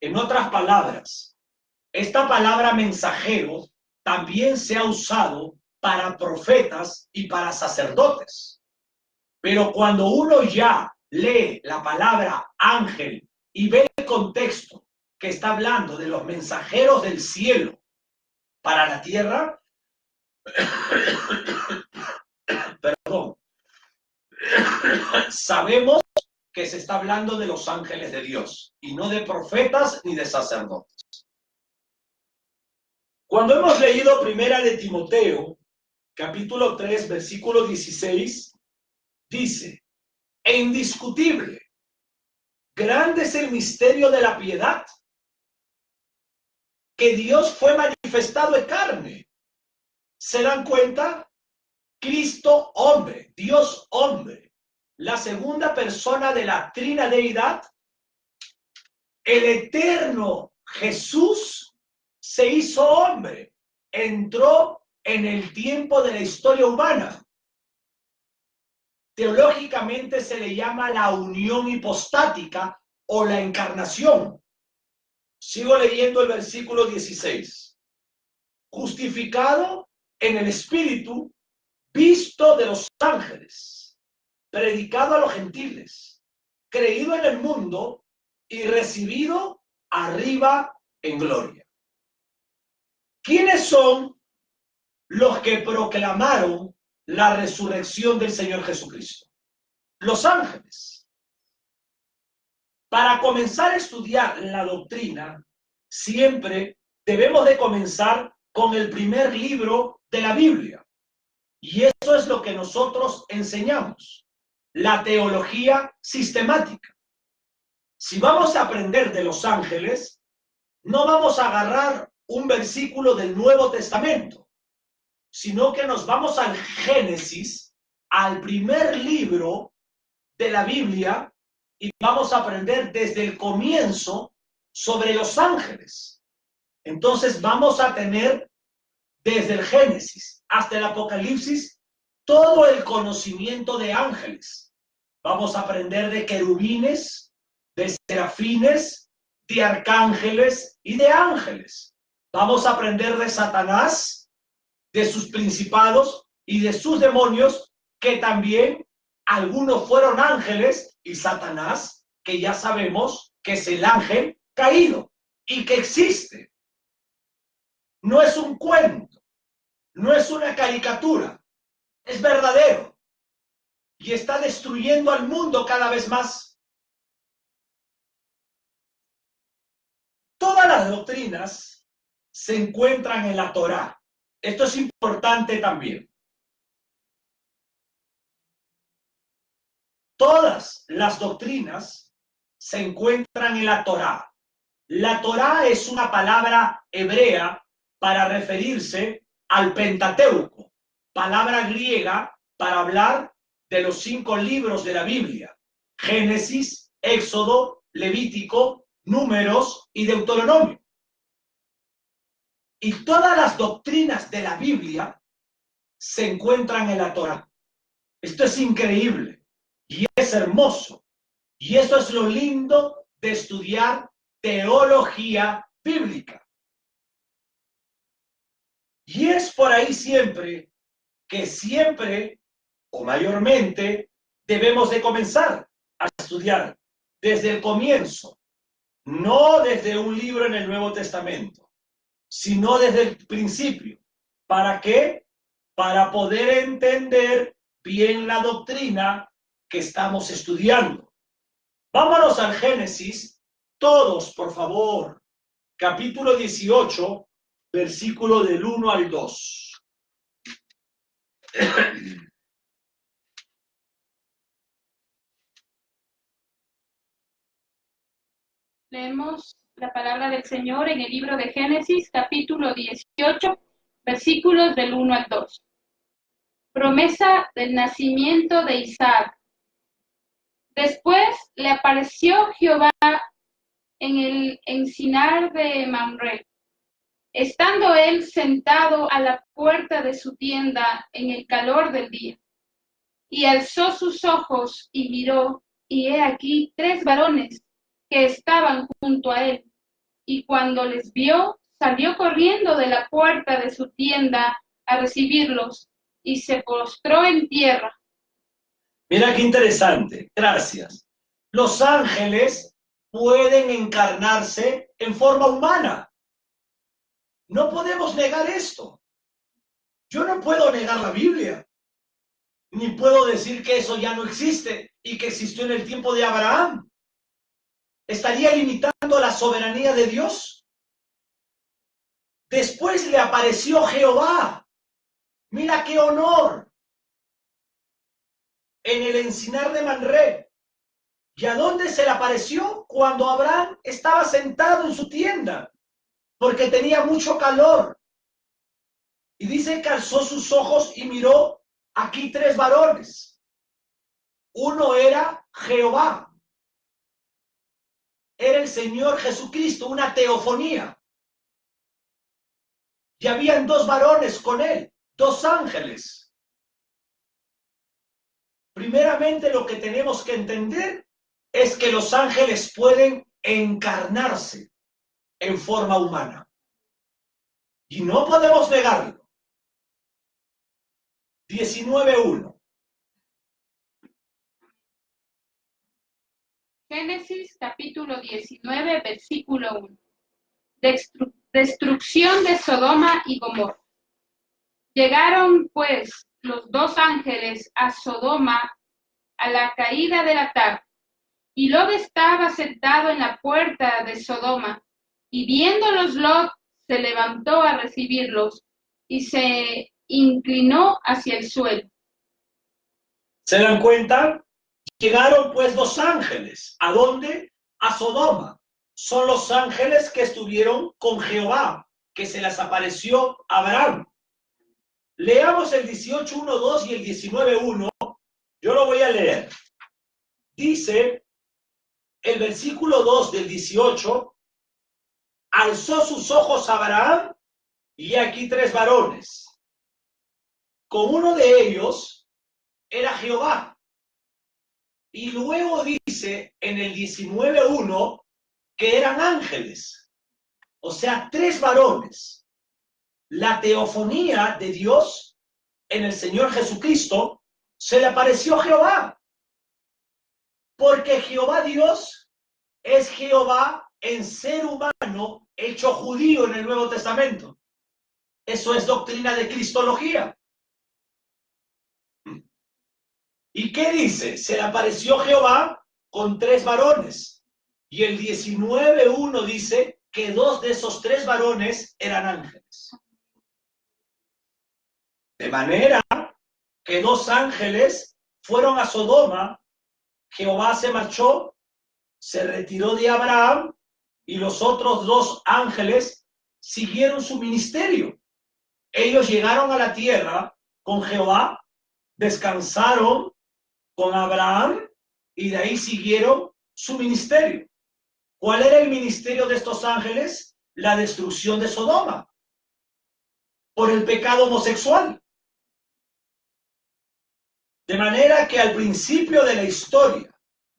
En otras palabras, esta palabra mensajero también se ha usado para profetas y para sacerdotes. Pero cuando uno ya lee la palabra ángel y ve el contexto que está hablando de los mensajeros del cielo para la tierra, perdón, sabemos que se está hablando de los ángeles de Dios y no de profetas ni de sacerdotes. Cuando hemos leído Primera de Timoteo, capítulo 3, versículo 16, dice: e indiscutible, grande es el misterio de la piedad, que Dios fue manifestado en carne. ¿Se dan cuenta? Cristo hombre, Dios hombre, la segunda persona de la trinadeidad, el eterno Jesús se hizo hombre, entró en el tiempo de la historia humana. Teológicamente se le llama la unión hipostática o la encarnación. Sigo leyendo el versículo 16. Justificado en el Espíritu, visto de los ángeles, predicado a los gentiles, creído en el mundo y recibido arriba en gloria. ¿Quiénes son los que proclamaron la resurrección del Señor Jesucristo? Los ángeles. Para comenzar a estudiar la doctrina, siempre debemos de comenzar con el primer libro de la Biblia. Y eso es lo que nosotros enseñamos, la teología sistemática. Si vamos a aprender de los ángeles, no vamos a agarrar un versículo del Nuevo Testamento, sino que nos vamos al Génesis, al primer libro de la Biblia, y vamos a aprender desde el comienzo sobre los ángeles. Entonces vamos a tener desde el Génesis hasta el Apocalipsis todo el conocimiento de ángeles. Vamos a aprender de querubines, de serafines, de arcángeles y de ángeles. Vamos a aprender de Satanás, de sus principados y de sus demonios, que también algunos fueron ángeles, y Satanás, que ya sabemos que es el ángel caído y que existe. No es un cuento, no es una caricatura, es verdadero y está destruyendo al mundo cada vez más. Todas las doctrinas se encuentran en la Torá. Esto es importante también. Todas las doctrinas se encuentran en la Torá. La Torá es una palabra hebrea para referirse al Pentateuco, palabra griega para hablar de los 5 libros de la Biblia: Génesis, Éxodo, Levítico, Números y Deuteronomio. Y todas las doctrinas de la Biblia se encuentran en la Torá. Esto es increíble. Y es hermoso. Y eso es lo lindo de estudiar teología bíblica. Y es por ahí siempre o mayormente debemos de comenzar a estudiar desde el comienzo, no desde un libro en el Nuevo Testamento, sino desde el principio. ¿Para qué? Para poder entender bien la doctrina que estamos estudiando. Vámonos al Génesis, todos, por favor. Capítulo 18, versículo del 1 al 2. Leemos la palabra del Señor en el libro de Génesis, capítulo 18, versículos del 1 al 2. Promesa del nacimiento de Isaac. Después le apareció Jehová en el encinar de Mamre, estando él sentado a la puerta de su tienda en el calor del día. Y alzó sus ojos y miró, y he aquí 3 varones que estaban junto a él. Y cuando les vio, salió corriendo de la puerta de su tienda a recibirlos, y se postró en tierra. Mira qué interesante, gracias. Los ángeles pueden encarnarse en forma humana. No podemos negar esto. Yo no puedo negar la Biblia, ni puedo decir que eso ya no existe y que existió en el tiempo de Abraham. ¿Estaría limitando la soberanía de Dios? Después le apareció Jehová. Mira qué honor. En el encinar de Manré. ¿Y a dónde se le apareció? Cuando Abraham estaba sentado en su tienda, porque tenía mucho calor. Y dice que alzó sus ojos y miró aquí 3 varones. Uno era Jehová. Era el Señor Jesucristo, una teofonía. Y habían 2 varones con él, 2 ángeles. Primeramente lo que tenemos que entender es que los ángeles pueden encarnarse en forma humana. Y no podemos negarlo. 19:1. Génesis capítulo 19, versículo 1. Destrucción de Sodoma y Gomorra. Llegaron pues los 2 ángeles a Sodoma a la caída de la tarde, y Lot estaba sentado en la puerta de Sodoma, y viéndolos Lot se levantó a recibirlos, y se inclinó hacia el suelo. ¿Se dan cuenta? Llegaron pues 2 ángeles. ¿A dónde? A Sodoma. Son los ángeles que estuvieron con Jehová, que se les apareció a Abraham. Leamos el 18:1-2 y el 19:1. Yo lo voy a leer. Dice el versículo 2 del 18: alzó sus ojos a Abraham, y aquí 3 varones. Con uno de ellos era Jehová. Y luego dice en el 19:1 que eran ángeles. O sea, 3 varones. La teofonía de Dios en el Señor Jesucristo se le apareció a Jehová. Porque Jehová Dios es Jehová en ser humano hecho judío en el Nuevo Testamento. Eso es doctrina de cristología. ¿Y qué dice? Se le apareció Jehová con 3 varones. Y el 19:1 dice que 2 de esos 3 varones eran ángeles. De manera que 2 ángeles fueron a Sodoma, Jehová se marchó, se retiró de Abraham, y los otros 2 ángeles siguieron su ministerio. Ellos llegaron a la tierra con Jehová, descansaron con Abraham, y de ahí siguieron su ministerio. ¿Cuál era el ministerio de estos ángeles? La destrucción de Sodoma por el pecado homosexual. De manera que al principio de la historia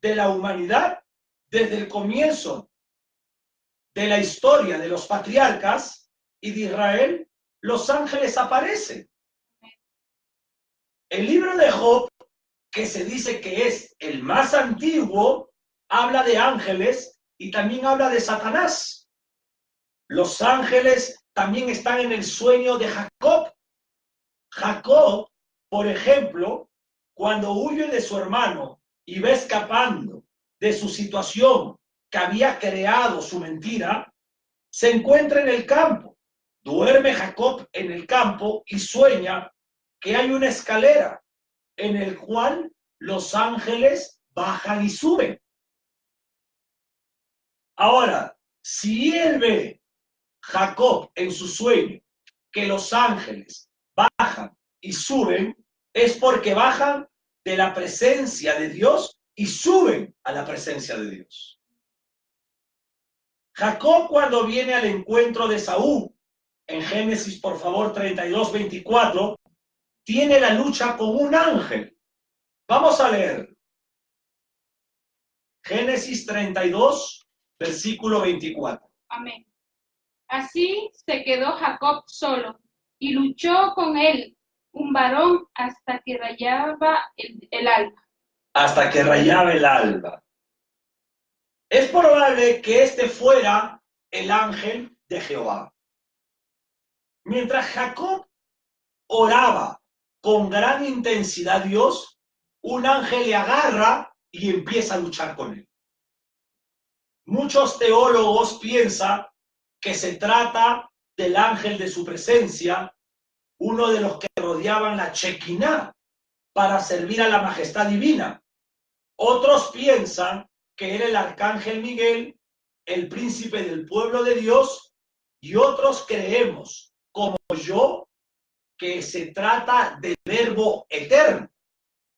de la humanidad, desde el comienzo de la historia de los patriarcas y de Israel, los ángeles aparecen. El libro de Job, que se dice que es el más antiguo, habla de ángeles y también habla de Satanás. Los ángeles también están en el sueño de Jacob. Jacob, por ejemplo, cuando huye de su hermano y va escapando de su situación que había creado su mentira, se encuentra en el campo. Duerme Jacob en el campo y sueña que hay una escalera en el cual los ángeles bajan y suben. Ahora, si él ve, Jacob, en su sueño, que los ángeles bajan y suben, es porque bajan de la presencia de Dios y suben a la presencia de Dios. Jacob, cuando viene al encuentro de Saúl, en Génesis, por favor, 32:24, tiene la lucha con un ángel. Vamos a leer. Génesis 32, versículo 24. Amén. Así se quedó Jacob solo y luchó con él un varón hasta que rayaba el alba. Hasta que rayaba el alba. Es probable que este fuera el ángel de Jehová. Mientras Jacob oraba con gran intensidad a Dios, un ángel le agarra y empieza a luchar con él. Muchos teólogos piensan que se trata del ángel de su presencia, uno de los que rodeaban la Shekinah para servir a la majestad divina. Otros piensan que era el arcángel Miguel, el príncipe del pueblo de Dios, y otros creemos, como yo, que se trata del Verbo eterno,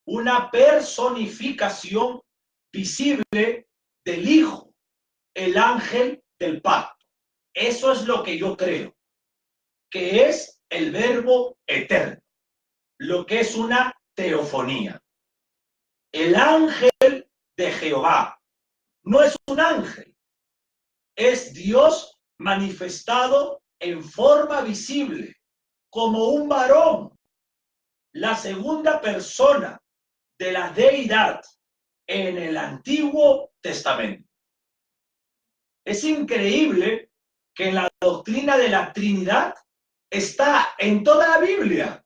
una personificación visible del Hijo, el ángel del pacto. Eso es lo que yo creo, que es el Verbo eterno, lo que es una teofonía. El ángel de Jehová no es un ángel, es Dios manifestado en forma visible, como un varón, la segunda persona de la deidad en el Antiguo Testamento. Es increíble que la doctrina de la Trinidad está en toda la Biblia.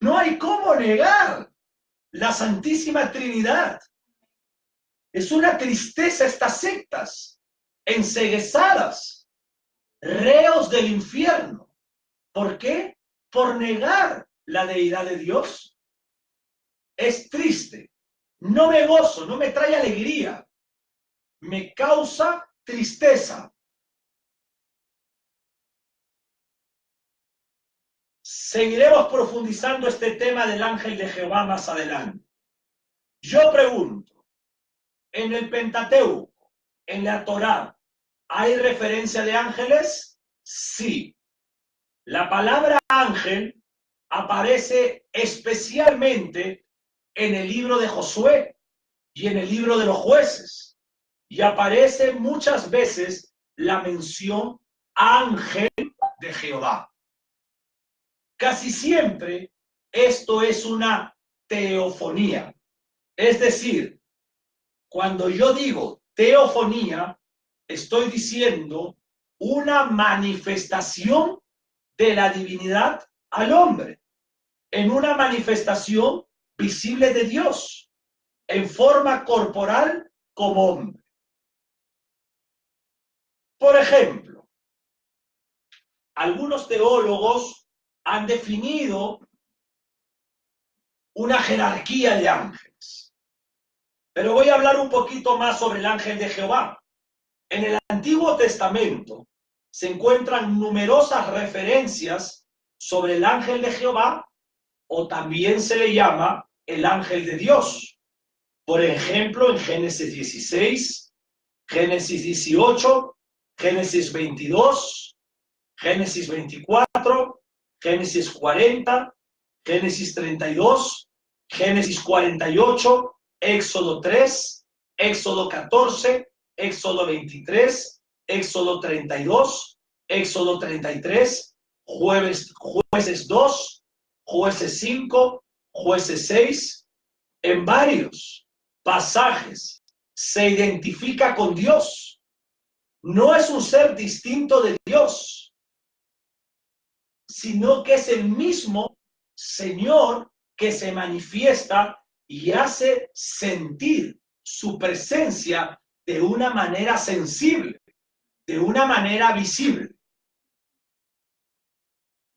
No hay cómo negar la Santísima Trinidad. Es una tristeza estas sectas, enceguezadas, reos del infierno. ¿Por qué? Por negar la deidad de Dios. Es triste. No me gozo, no me trae alegría. Me causa tristeza. Seguiremos profundizando este tema del ángel de Jehová más adelante. Yo pregunto, ¿en el Pentateuco, en la Torá, hay referencia de ángeles? Sí. La palabra ángel aparece especialmente en el libro de Josué y en el libro de los jueces. Y aparece muchas veces la mención ángel de Jehová. Casi siempre esto es una teofonía. Es decir, cuando yo digo teofonía, estoy diciendo una manifestación de la divinidad al hombre, en una manifestación visible de Dios, en forma corporal como hombre. Por ejemplo, algunos teólogos han definido una jerarquía de ángeles. Pero voy a hablar un poquito más sobre el ángel de Jehová. En el Antiguo Testamento se encuentran numerosas referencias sobre el ángel de Jehová, o también se le llama el ángel de Dios. Por ejemplo, en Génesis 16, Génesis 18, Génesis 22, Génesis 24, Génesis 40, Génesis 32, Génesis 48, Éxodo 3, Éxodo 14, Éxodo 23, Éxodo 32, Éxodo 33, Jueces 2, Jueces 5, Jueces 6. En varios pasajes se identifica con Dios. No es un ser distinto de Dios, sino que es el mismo Señor que se manifiesta y hace sentir su presencia de una manera sensible, de una manera visible.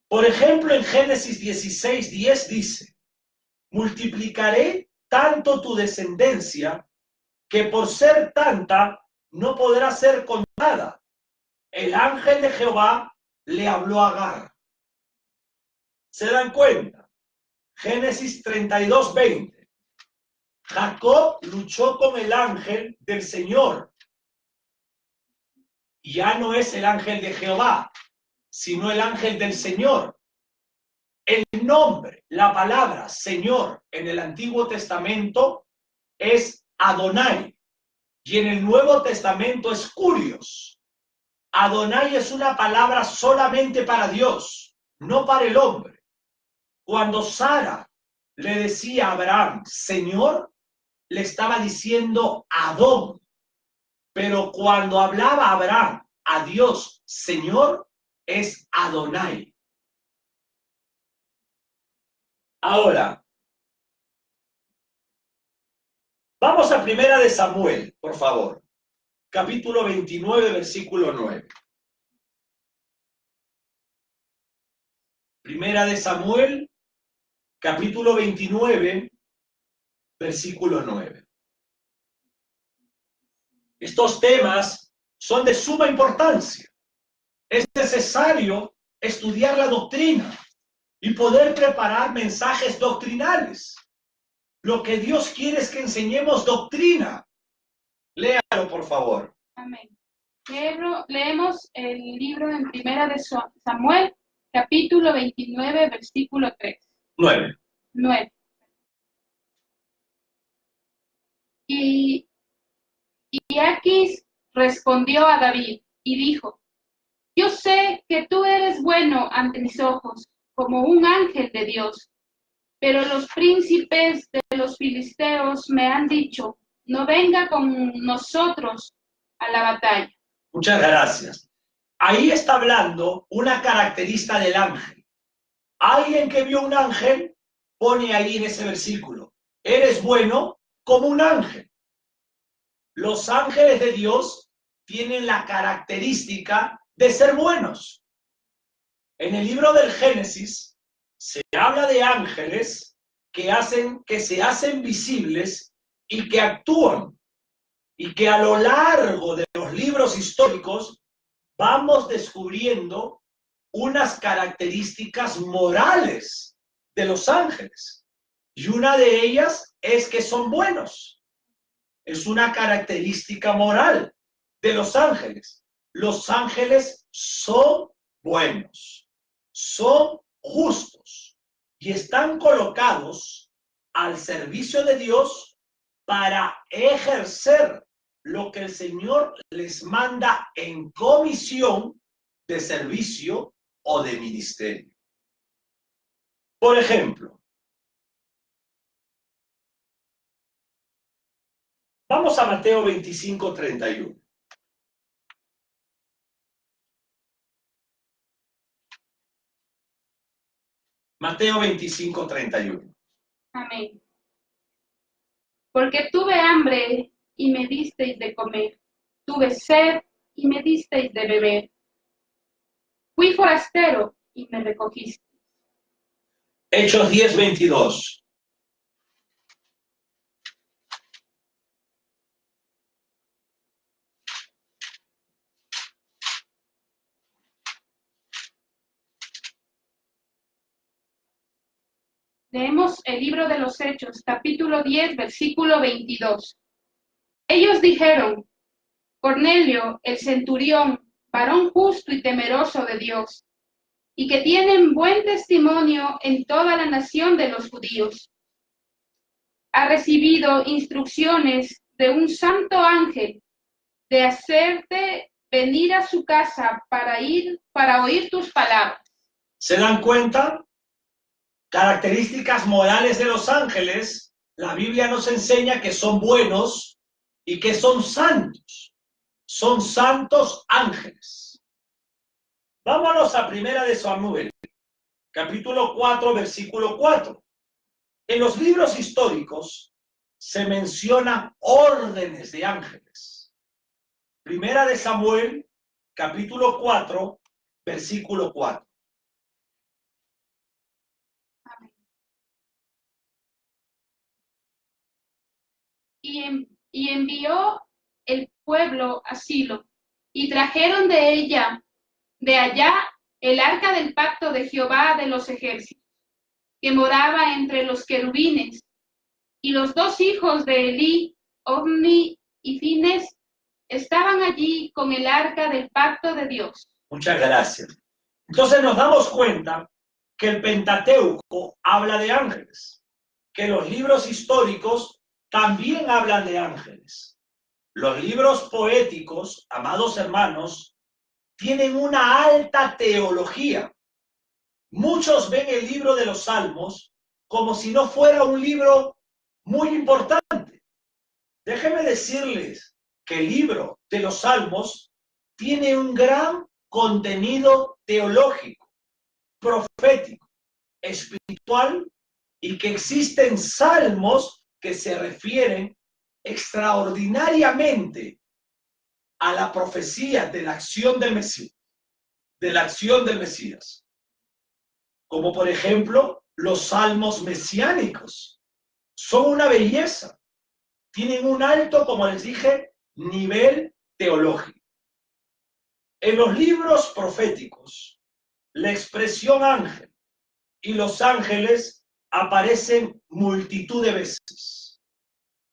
Por ejemplo, en Génesis 16:10 dice: multiplicaré tanto tu descendencia que por ser tanta no podrá ser contada. El ángel de Jehová le habló a Agar. ¿Se dan cuenta? Génesis 32:20. Jacob luchó con el ángel del Señor. Ya no es el ángel de Jehová, sino el ángel del Señor. El nombre, la palabra Señor en el Antiguo Testamento es Adonai y en el Nuevo Testamento es Curios. Adonai es una palabra solamente para Dios, no para el hombre. Cuando Sara le decía a Abraham, Señor, le estaba diciendo Adón. Pero cuando hablaba Abraham a Dios, Señor, es Adonai. Ahora, vamos a Primera de Samuel, por favor. Capítulo 29, versículo 9. Primera de Samuel, capítulo 29, versículo 9. Estos temas son de suma importancia. Es necesario estudiar la doctrina y poder preparar mensajes doctrinales. Lo que Dios quiere es que enseñemos doctrina. Léalo, por favor. Amén. Leemos el libro en Primera de Samuel, capítulo 29, versículo 3. 9. 9. Y Aquis respondió a David y dijo, yo sé que tú eres bueno ante mis ojos, como un ángel de Dios, pero los príncipes de los filisteos me han dicho, no venga con nosotros a la batalla. Muchas gracias. Ahí está hablando una característica del ángel. Alguien que vio un ángel pone ahí en ese versículo, eres bueno como un ángel. Los ángeles de Dios tienen la característica de ser buenos. En el libro del Génesis se habla de ángeles que se hacen visibles y que actúan, y que a lo largo de los libros históricos vamos descubriendo unas características morales de los ángeles. Y una de ellas es que son buenos. Es una característica moral de los ángeles. Los ángeles son buenos, son justos y están colocados al servicio de Dios para ejercer lo que el Señor les manda en comisión de servicio o de ministerio. Por ejemplo, vamos a Mateo 25, 31. Mateo 25, 31. Amén. Porque tuve hambre y me disteis de comer, tuve sed y me disteis de beber. Fui forastero y me recogisteis. Hechos 10, 22. Leemos el libro de los Hechos, capítulo 10, versículo 22. Ellos dijeron, Cornelio, el centurión, varón justo y temeroso de Dios, y que tienen buen testimonio en toda la nación de los judíos, ha recibido instrucciones de un santo ángel de hacerte venir a su casa para oír tus palabras. ¿Se dan cuenta? Características morales de los ángeles. La Biblia nos enseña que son buenos y que son santos. Son santos ángeles. Vámonos a Primera de Samuel, capítulo 4, versículo 4. En los libros históricos se mencionan órdenes de ángeles. Primera de Samuel, capítulo 4, versículo 4. Y envió el pueblo a Silo, y trajeron de allá, el arca del pacto de Jehová de los ejércitos, que moraba entre los querubines. Y los dos hijos de Elí, Ofni y Fines, estaban allí con el arca del pacto de Dios. Muchas gracias. Entonces nos damos cuenta que el Pentateuco habla de ángeles, que los libros históricos también hablan de ángeles. Los libros poéticos, amados hermanos, tienen una alta teología. Muchos ven el libro de los Salmos como si no fuera un libro muy importante. Déjenme decirles que el libro de los Salmos tiene un gran contenido teológico, profético, espiritual, y que existen salmos que se refieren extraordinariamente a la profecía de la acción del Mesías, como por ejemplo los salmos mesiánicos. Son una belleza, tienen un alto, como les dije, nivel teológico. En los libros proféticos, la expresión ángel y los ángeles aparecen multitud de veces.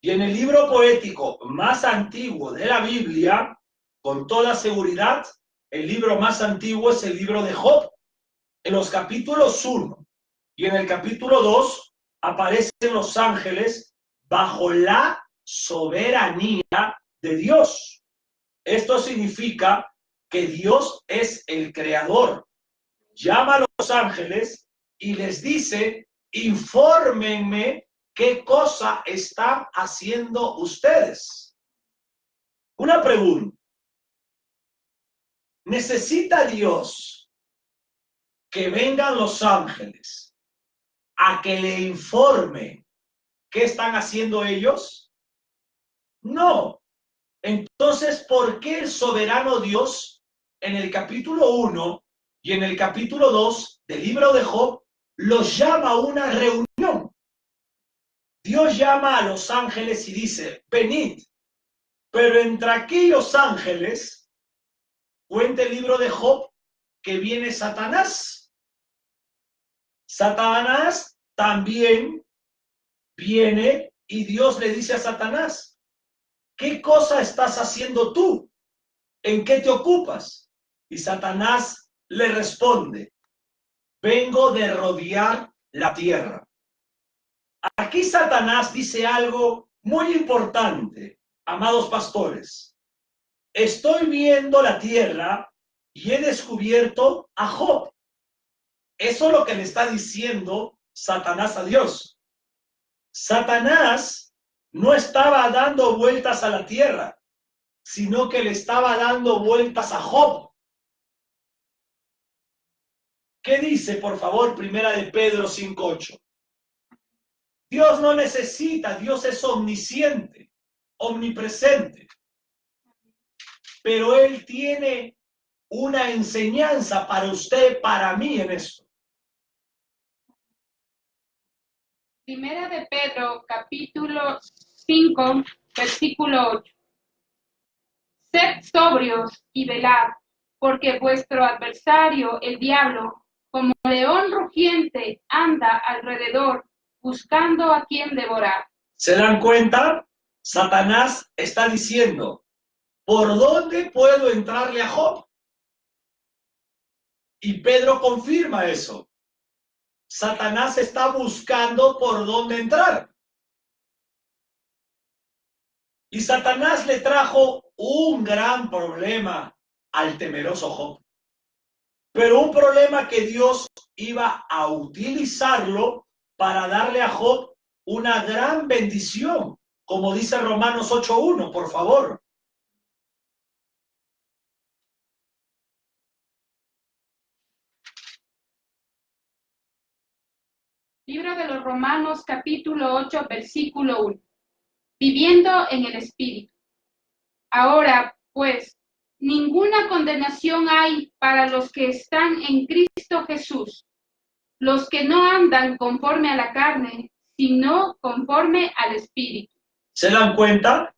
Y en el libro poético más antiguo de la Biblia, con toda seguridad, el libro más antiguo es el libro de Job. En los capítulos 1 y en el capítulo 2 aparecen los ángeles bajo la soberanía de Dios. Esto significa que Dios es el creador. Llama a los ángeles y les dice: infórmenme qué cosa están haciendo ustedes. Una pregunta: ¿necesita Dios que vengan los ángeles a que le informe qué están haciendo ellos? No. Entonces, ¿por qué el soberano Dios en el capítulo 1 y en el capítulo 2 del libro de Job los llama a una reunión? Dios llama a los ángeles y dice: venid. Pero entre aquellos ángeles, cuenta el libro de Job que viene Satanás. Satanás también viene y Dios le dice a Satanás: ¿qué cosa estás haciendo tú? ¿En qué te ocupas? Y Satanás le responde: vengo de rodear la tierra. Aquí Satanás dice algo muy importante, amados pastores. Estoy viendo la tierra y he descubierto a Job. Eso es lo que le está diciendo Satanás a Dios. Satanás no estaba dando vueltas a la tierra, sino que le estaba dando vueltas a Job. ¿Qué dice, por favor, Primera de Pedro 5:8? Dios no necesita, Dios es omnisciente, omnipresente. Pero Él tiene una enseñanza para usted, para mí en esto. Primera de Pedro, capítulo 5, versículo 8. Sed sobrios y velad, porque vuestro adversario, el diablo, como león rugiente, anda alrededor, buscando a quien devorar. ¿Se dan cuenta? Satanás está diciendo: ¿por dónde puedo entrarle a Job? Y Pedro confirma eso. Satanás está buscando por dónde entrar. Y Satanás le trajo un gran problema al temeroso Job. Pero un problema que Dios iba a utilizarlo para darle a Job una gran bendición, como dice Romanos 8:1, por favor. Libro de los Romanos, capítulo 8, versículo 1. Viviendo en el Espíritu. Ahora, pues, ninguna condenación hay para los que están en Cristo Jesús, los que no andan conforme a la carne, sino conforme al Espíritu. ¿Se dan cuenta?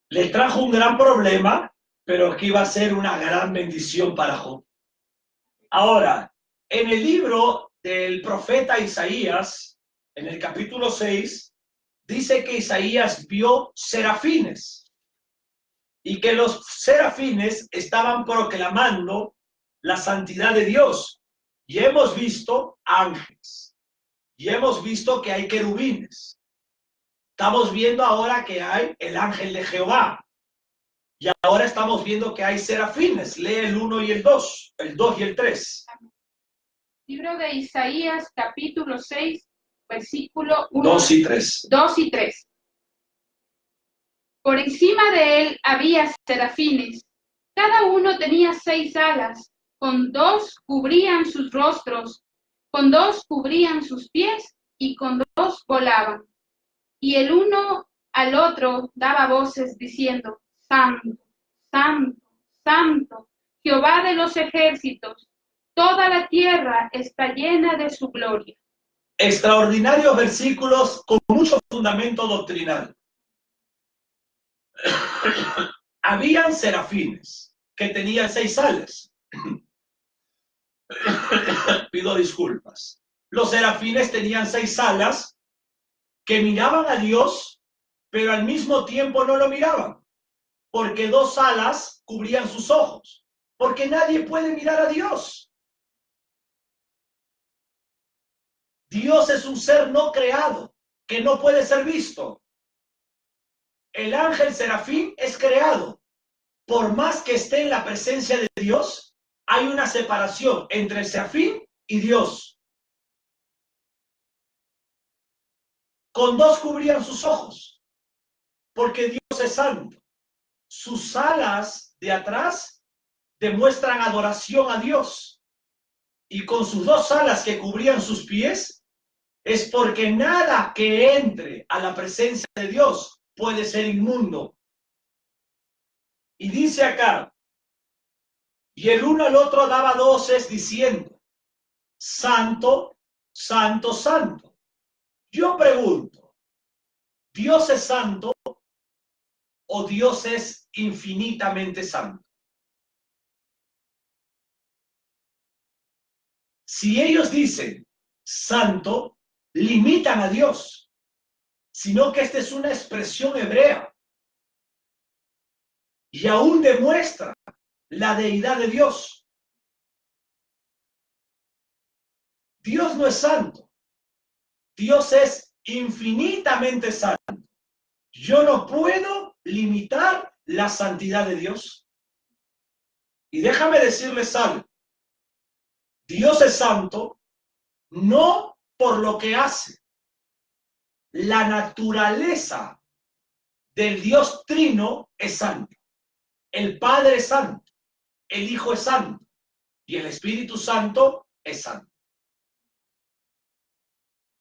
Le trajo un gran problema, pero que iba a ser una gran bendición para Job. Ahora, en el libro del profeta Isaías, en el capítulo 6, dice que Isaías vio serafines y que los serafines estaban proclamando la santidad de Dios. Y hemos visto ángeles, y hemos visto que hay querubines. Estamos viendo ahora que hay el ángel de Jehová. Y ahora estamos viendo que hay serafines. Lee el 1 y el 2, el 2 y el 3. Libro de Isaías, capítulo 6, versículo 1, 2 y 3. 2 y 3. Por encima de él había serafines. Cada uno tenía 6 alas. Con 2 cubrían sus rostros, con 2 cubrían sus pies y con 2 volaban. Y el uno al otro daba voces diciendo: Santo, Santo, Santo, Jehová de los ejércitos, toda la tierra está llena de su gloria. Extraordinarios versículos con mucho fundamento doctrinal. Habían serafines que tenían 6 alas. Pido disculpas. Los serafines tenían 6 alas que miraban a Dios, pero al mismo tiempo no lo miraban, porque 2 alas cubrían sus ojos, porque nadie puede mirar a Dios. Dios es un ser no creado, que no puede ser visto. El ángel serafín es creado. Por más que esté en la presencia de Dios, hay una separación entre el serafín y Dios. Con 2 cubrían sus ojos, porque Dios es santo. Sus alas de atrás demuestran adoración a Dios. Y con sus 2 alas que cubrían sus pies, es porque nada que entre a la presencia de Dios puede ser inmundo. Y dice acá, y el uno al otro daba voces diciendo: Santo, Santo, Santo. Yo pregunto, ¿Dios es santo o Dios es infinitamente santo? Si ellos dicen santo, limitan a Dios, sino que esta es una expresión hebrea y aún demuestra la deidad de Dios. Dios no es santo, Dios es infinitamente santo. Yo no puedo limitar la santidad de Dios. Y déjame decirles algo. Dios es santo no por lo que hace. La naturaleza del Dios trino es santo. El Padre es santo, el Hijo es santo y el Espíritu Santo es santo.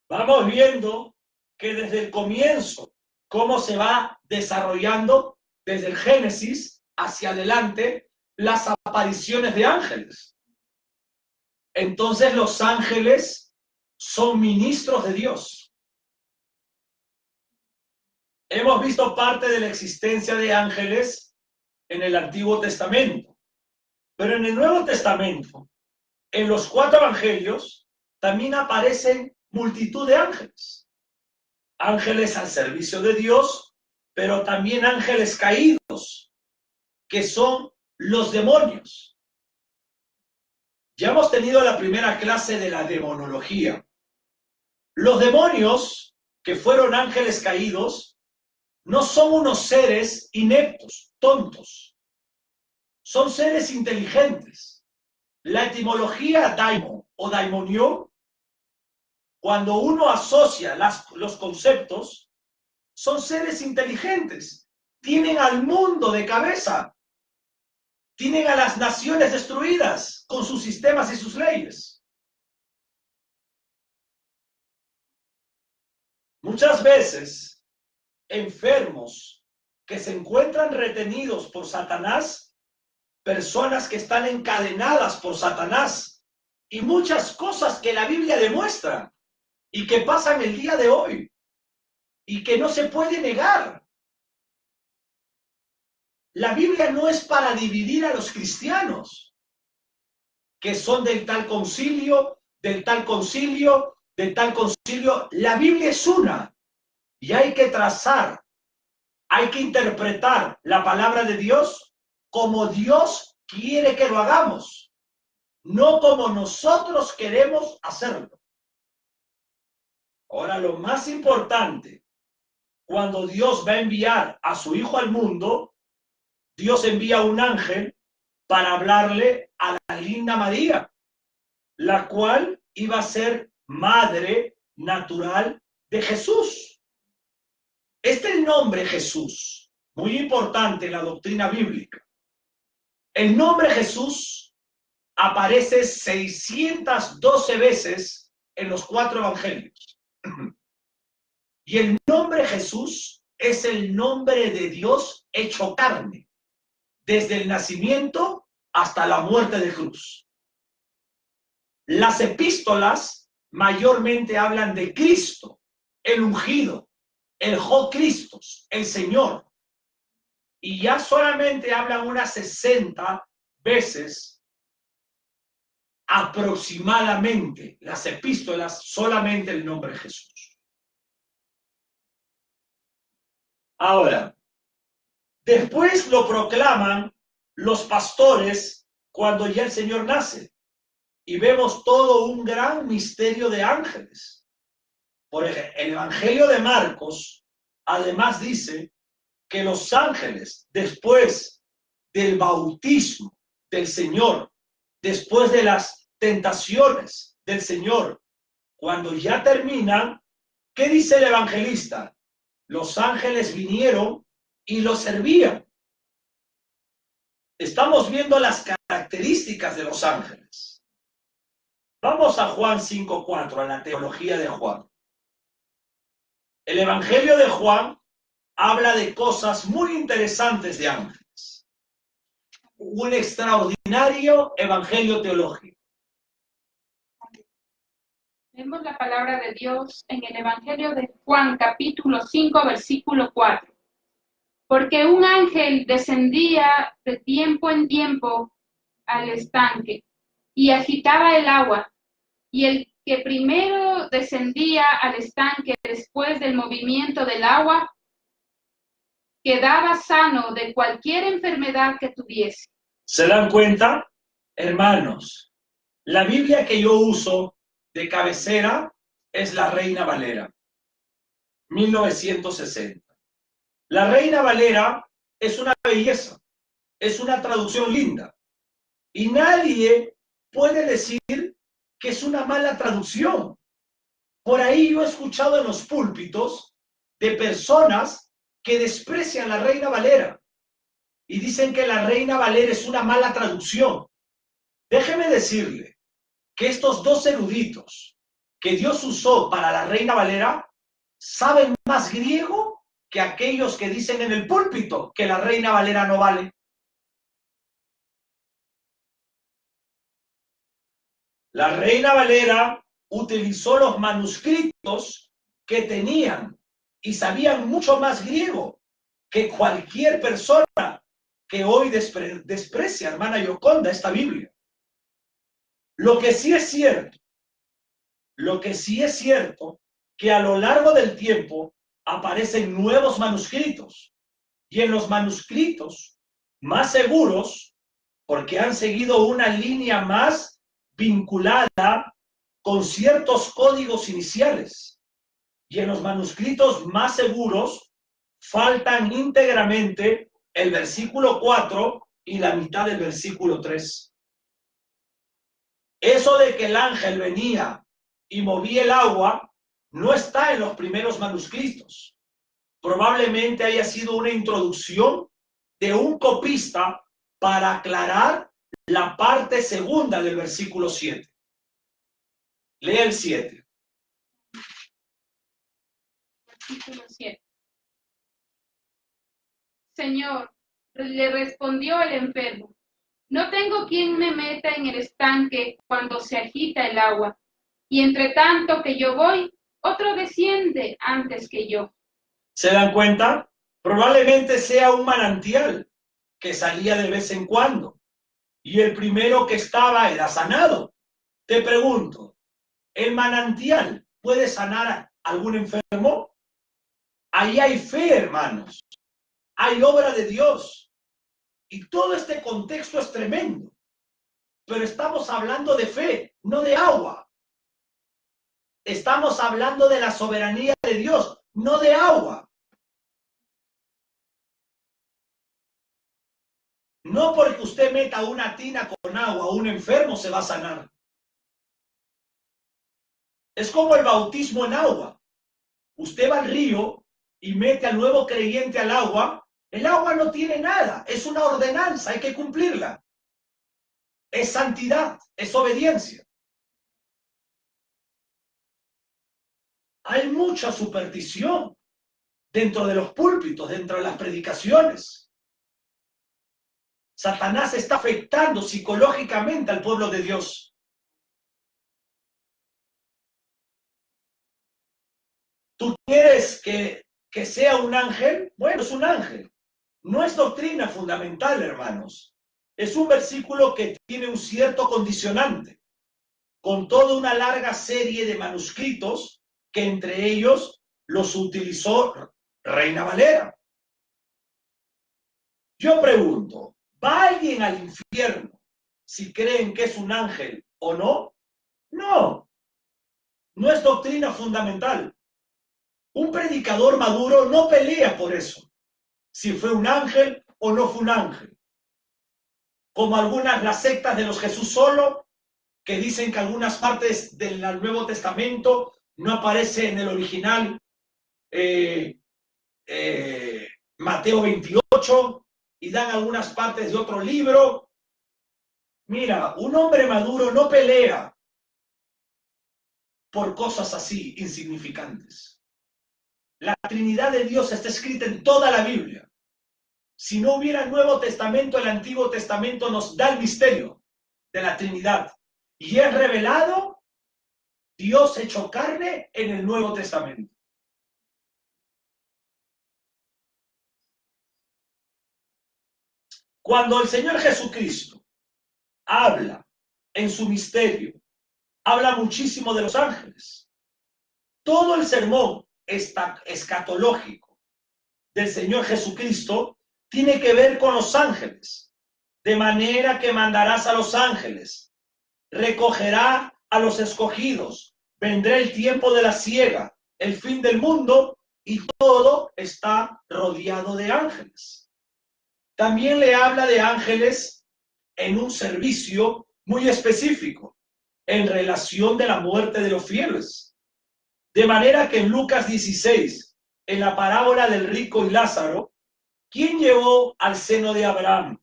Vamos viendo que desde el comienzo, cómo se va desarrollando desde el Génesis hacia adelante las apariciones de ángeles. Entonces los ángeles son ministros de Dios. Hemos visto parte de la existencia de ángeles en el Antiguo Testamento, pero en el Nuevo Testamento, en los 4 evangelios, también aparecen multitud de ángeles. Ángeles al servicio de Dios, pero también ángeles caídos, que son los demonios. Ya hemos tenido la primera clase de la demonología. Los demonios, que fueron ángeles caídos, no son unos seres ineptos, tontos. Son seres inteligentes. La etimología daimon o daimonión, cuando uno asocia los conceptos, son seres inteligentes. Tienen al mundo de cabeza. Tienen a las naciones destruidas con sus sistemas y sus leyes. Muchas veces, enfermos que se encuentran retenidos por Satanás, personas que están encadenadas por Satanás, y muchas cosas que la Biblia demuestra y que pasan el día de hoy y que no se puede negar. La Biblia no es para dividir a los cristianos, que son del tal concilio, del tal concilio, del tal concilio. La Biblia es una. Y hay que trazar, hay que interpretar la palabra de Dios como Dios quiere que lo hagamos, no como nosotros queremos hacerlo. Ahora, lo más importante, cuando Dios va a enviar a su Hijo al mundo, Dios envía un ángel para hablarle a la linda María, la cual iba a ser madre natural de Jesús. El nombre Jesús, muy importante en la doctrina bíblica. El nombre Jesús aparece 612 veces en los 4 evangelios. Y el nombre Jesús es el nombre de Dios hecho carne, desde el nacimiento hasta la muerte de cruz. Las epístolas mayormente hablan de Cristo, el ungido, el Jo Cristos, el Señor. Y ya solamente hablan unas 60 veces aproximadamente las epístolas, solamente el nombre Jesús. Ahora, después lo proclaman los pastores cuando ya el Señor nace. Y vemos todo un gran misterio de ángeles. Por ejemplo, el Evangelio de Marcos, además dice que los ángeles, después del bautismo del Señor, después de las tentaciones del Señor, cuando ya terminan, ¿qué dice el evangelista? Los ángeles vinieron y lo servían. Estamos viendo las características de los ángeles. Vamos a Juan 5:4, a la teología de Juan. El Evangelio de Juan habla de cosas muy interesantes de ángeles. Un extraordinario evangelio teológico. Vemos la palabra de Dios en el Evangelio de Juan, capítulo 5, versículo 4. Porque un ángel descendía de tiempo en tiempo al estanque y agitaba el agua, y el que primero descendía al estanque después del movimiento del agua, quedaba sano de cualquier enfermedad que tuviese. ¿Se dan cuenta? Hermanos, la Biblia que yo uso de cabecera es la Reina Valera, 1960. La Reina Valera es una belleza, es una traducción linda. Y nadie puede decir que es una mala traducción. Por ahí yo he escuchado en los púlpitos de personas que desprecian la Reina Valera y dicen que la Reina Valera es una mala traducción. Déjeme decirle que estos dos eruditos que Dios usó para la Reina Valera saben más griego que aquellos que dicen en el púlpito que la Reina Valera no vale. La Reina Valera utilizó los manuscritos que tenían y sabían mucho más griego que cualquier persona que hoy desprecia, hermana Yoconda, esta Biblia. Lo que sí es cierto, que a lo largo del tiempo aparecen nuevos manuscritos, y en los manuscritos más seguros, porque han seguido una línea más vinculada con ciertos códigos iniciales, y en los manuscritos más seguros faltan íntegramente el versículo 4 y la mitad del versículo 3. Eso de que el ángel venía y movía el agua no está en los primeros manuscritos. Probablemente haya sido una introducción de un copista para aclarar la parte segunda del versículo 7. Lea el 7. Versículo 7. Señor, le respondió el enfermo, no tengo quien me meta en el estanque cuando se agita el agua, y entre tanto que yo voy, otro desciende antes que yo. ¿Se dan cuenta? Probablemente sea un manantial que salía de vez en cuando, y el primero que estaba era sanado. Te pregunto, ¿el manantial puede sanar a algún enfermo? Ahí hay fe, hermanos. Hay obra de Dios. Y todo este contexto es tremendo. Pero estamos hablando de fe, no de agua. Estamos hablando de la soberanía de Dios, no de agua. No porque usted meta una tina con agua, un enfermo se va a sanar. Es como el bautismo en agua. Usted va al río y mete al nuevo creyente al agua. El agua no tiene nada, es una ordenanza, hay que cumplirla. Es santidad, es obediencia. Hay mucha superstición dentro de los púlpitos, dentro de las predicaciones. Satanás está afectando psicológicamente al pueblo de Dios. ¿Tú quieres que sea un ángel? Bueno, es un ángel. No es doctrina fundamental, hermanos. Es un versículo que tiene un cierto condicionante, con toda una larga serie de manuscritos que entre ellos los utilizó Reina Valera. Yo pregunto, ¿va alguien al infierno si creen que es un ángel o no? No, no es doctrina fundamental. Un predicador maduro no pelea por eso, si fue un ángel o no fue un ángel. Como algunas, las sectas de los Jesús solo, que dicen que algunas partes del Nuevo Testamento no aparece en el original Mateo 28 y dan algunas partes de otro libro. Mira, un hombre maduro no pelea por cosas así insignificantes. La Trinidad de Dios está escrita en toda la Biblia. Si no hubiera el Nuevo Testamento, el Antiguo Testamento nos da el misterio de la Trinidad. Y es revelado Dios hecho carne en el Nuevo Testamento. Cuando el Señor Jesucristo habla en su misterio, habla muchísimo de los ángeles. Todo el sermón escatológico del Señor Jesucristo tiene que ver con los ángeles. De manera que mandarás a los ángeles, recogerá a los escogidos, vendrá el tiempo de la siega, el fin del mundo, y todo está rodeado de ángeles. También le habla de ángeles en un servicio muy específico, en relación de la muerte de los fieles. De manera que en Lucas 16, en la parábola del rico y Lázaro, ¿quién llevó al seno de Abraham?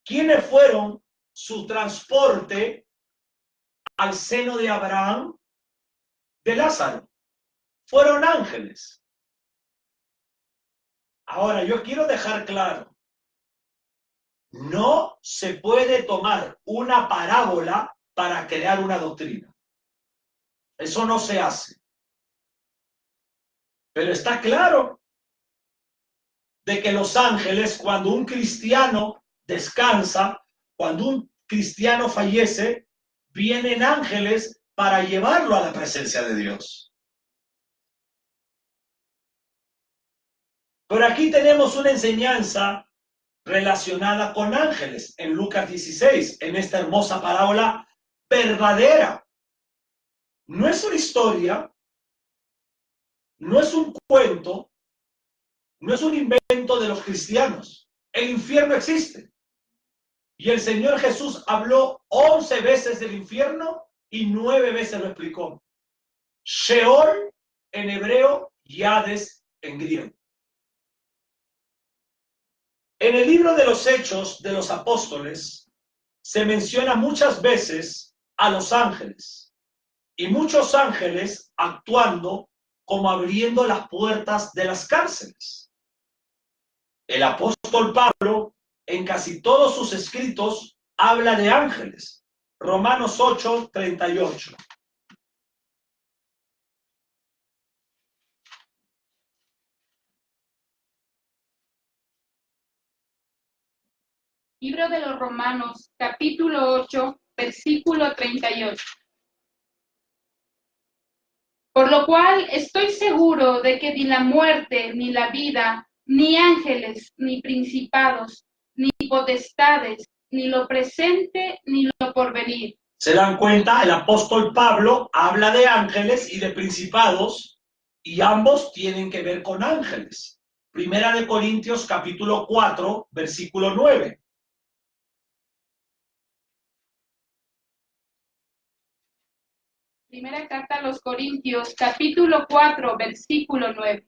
¿Quiénes fueron su transporte al seno de Abraham de Lázaro? Fueron ángeles. Ahora, yo quiero dejar claro, no se puede tomar una parábola para crear una doctrina. Eso no se hace. Pero está claro de que los ángeles, cuando un cristiano descansa, cuando un cristiano fallece, vienen ángeles para llevarlo a la presencia de Dios. Pero aquí tenemos una enseñanza relacionada con ángeles en Lucas 16, en esta hermosa parábola verdadera. No es una historia, no es un cuento, no es un invento de los cristianos. El infierno existe. Y el Señor Jesús habló 11 veces del infierno y 9 veces lo explicó. Sheol en hebreo y Hades en griego. En el libro de los Hechos de los Apóstoles se menciona muchas veces a los ángeles y muchos ángeles actuando como abriendo las puertas de las cárceles. El apóstol Pablo en casi todos sus escritos habla de ángeles. Romanos 8, 38. Libro de los Romanos, capítulo 8, versículo 38. Por lo cual estoy seguro de que ni la muerte, ni la vida, ni ángeles, ni principados, ni potestades, ni lo presente, ni lo porvenir. ¿Se dan cuenta? El apóstol Pablo habla de ángeles y de principados, y ambos tienen que ver con ángeles. Primera de Corintios capítulo 4, versículo 9. Primera carta a los Corintios, capítulo 4, versículo 9.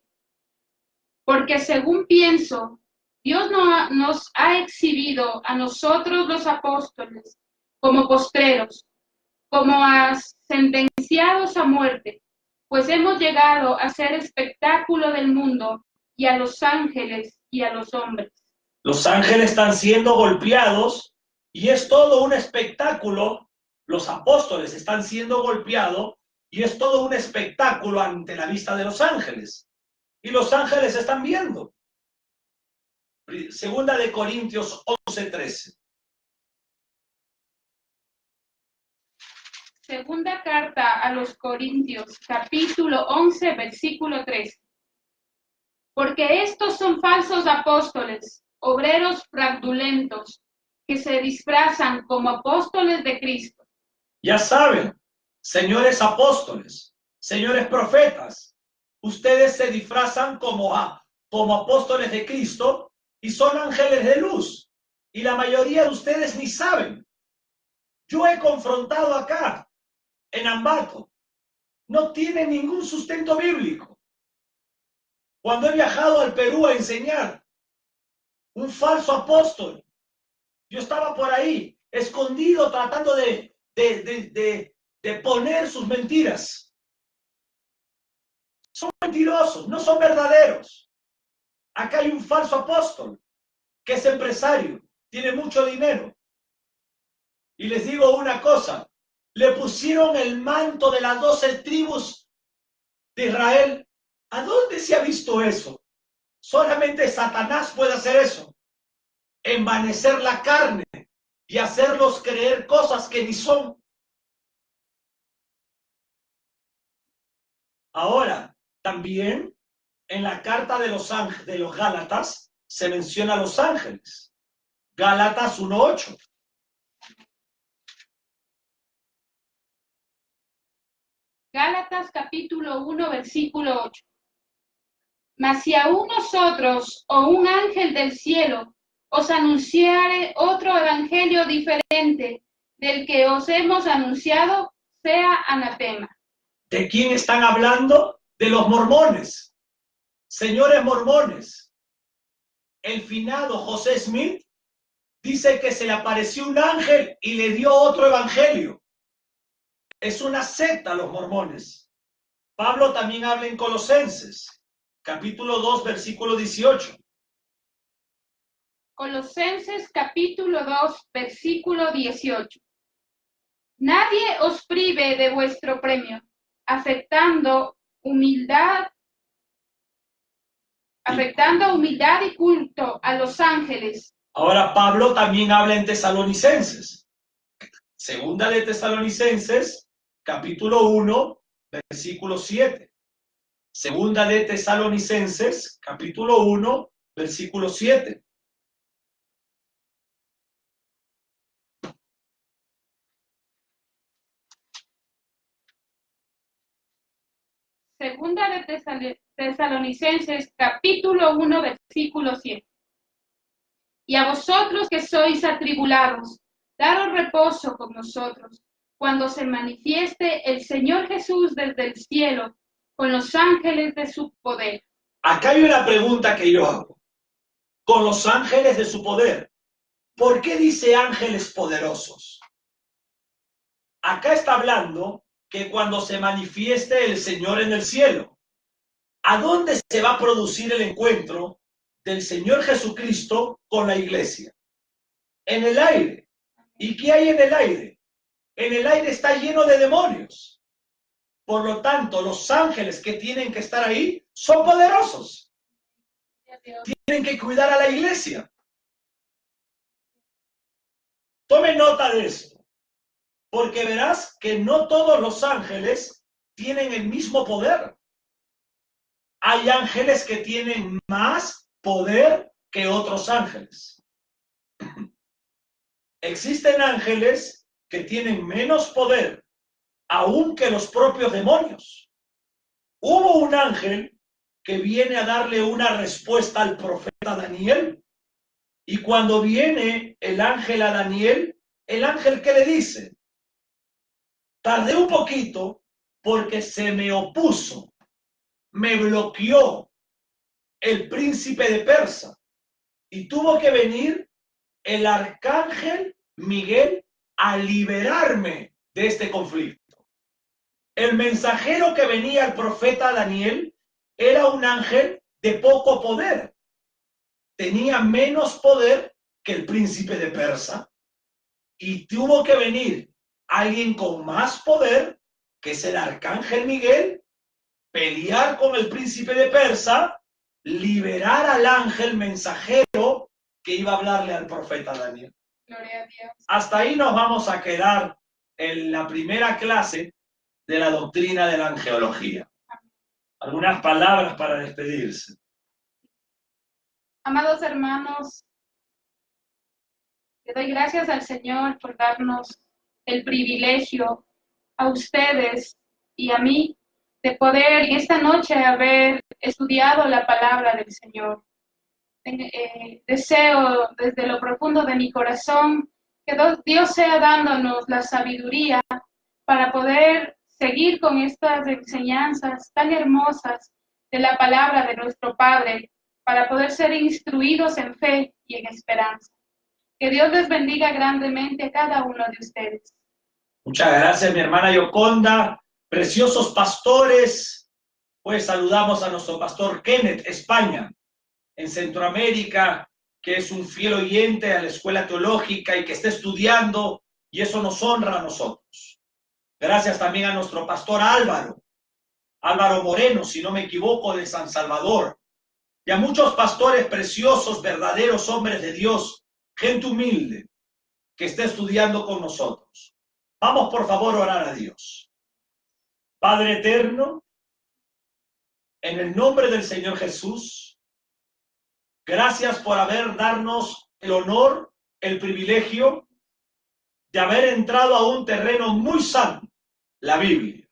Porque según pienso, Dios nos ha exhibido a nosotros los apóstoles como postreros, como a sentenciados a muerte, pues hemos llegado a ser espectáculo del mundo y a los ángeles y a los hombres. Los ángeles están siendo golpeados y es todo un espectáculo. Los apóstoles están siendo golpeados y es todo un espectáculo ante la vista de los ángeles. Y los ángeles están viendo. Segunda de Corintios 11:13. Segunda carta a los Corintios, capítulo 11, versículo 13. Porque estos son falsos apóstoles, obreros fraudulentos, que se disfrazan como apóstoles de Cristo. Ya saben, señores apóstoles, señores profetas, ustedes se disfrazan como apóstoles de Cristo y son ángeles de luz. Y la mayoría de ustedes ni saben. Yo he confrontado acá, en Ambato, no tiene ningún sustento bíblico. Cuando he viajado al Perú a enseñar, un falso apóstol, yo estaba por ahí, escondido, tratando de poner sus mentiras. Son mentirosos, no son verdaderos. Acá hay un falso apóstol que es empresario, tiene mucho dinero. Y les digo una cosa, le pusieron el manto de las 12 tribus de Israel. ¿A dónde se ha visto eso? Solamente Satanás puede hacer eso. Envanecer la carne y hacerlos creer cosas que ni son. Ahora, también en la carta de los Gálatas se menciona a los ángeles. Gálatas 1:8. Gálatas capítulo 1, versículo 8. Mas si aún nosotros o un ángel del cielo os anunciare otro evangelio diferente del que os hemos anunciado, sea anatema. ¿De quién están hablando? De los mormones. Señores mormones. El finado José Smith dice que se le apareció un ángel y le dio otro evangelio. Es una secta los mormones. Pablo también habla en Colosenses, capítulo 2, versículo 18. Colosenses capítulo 2, versículo 18. Nadie os prive de vuestro premio, afectando humildad y culto a los ángeles. Ahora Pablo también habla en Tesalonicenses. Segunda de Tesalonicenses, capítulo 1, versículo 7. Segunda de Tesalonicenses, capítulo 1, versículo 7. Segunda de Tesalonicenses, capítulo 1, versículo 7. Y a vosotros que sois atribulados, daros reposo con nosotros, cuando se manifieste el Señor Jesús desde el cielo, con los ángeles de su poder. Acá hay una pregunta que yo hago. Con los ángeles de su poder. ¿Por qué dice ángeles poderosos? Acá está hablando que cuando se manifieste el Señor en el cielo, ¿a dónde se va a producir el encuentro del Señor Jesucristo con la iglesia? En el aire. ¿Y qué hay en el aire? En el aire está lleno de demonios. Por lo tanto, los ángeles que tienen que estar ahí son poderosos. Tienen que cuidar a la iglesia. Tome nota de eso, porque verás que no todos los ángeles tienen el mismo poder. Hay ángeles que tienen más poder que otros ángeles. Existen ángeles que tienen menos poder aún que los propios demonios. Hubo un ángel que viene a darle una respuesta al profeta Daniel, y cuando viene el ángel a Daniel, el ángel ¿qué le dice? Tardé un poquito porque se me opuso, me bloqueó el príncipe de Persa, y tuvo que venir el arcángel Miguel a liberarme de este conflicto. El mensajero que venía al profeta Daniel era un ángel de poco poder. Tenía menos poder que el príncipe de Persa, y tuvo que venir alguien con más poder, que es el arcángel Miguel, pelear con el príncipe de Persa, liberar al ángel mensajero que iba a hablarle al profeta Daniel. Gloria a Dios. Hasta ahí nos vamos a quedar en la primera clase de la doctrina de la angeología. Algunas palabras para despedirse. Amados hermanos, le doy gracias al Señor por darnos el privilegio a ustedes y a mí de poder esta noche haber estudiado la palabra del Señor. Deseo desde lo profundo de mi corazón que Dios sea dándonos la sabiduría para poder seguir con estas enseñanzas tan hermosas de la palabra de nuestro Padre, para poder ser instruidos en fe y en esperanza. Que Dios les bendiga grandemente a cada uno de ustedes. Muchas gracias, mi hermana Yoconda. Preciosos pastores, pues saludamos a nuestro pastor Kenneth, España, en Centroamérica, que es un fiel oyente a la escuela teológica y que está estudiando, y eso nos honra a nosotros. Gracias también a nuestro pastor Álvaro Moreno, si no me equivoco, de San Salvador, y a muchos pastores preciosos, verdaderos hombres de Dios, gente humilde, que está estudiando con nosotros. Vamos por favor a orar a Dios. Padre eterno, en el nombre del Señor Jesús, gracias por darnos el honor, el privilegio de haber entrado a un terreno muy santo, la Biblia.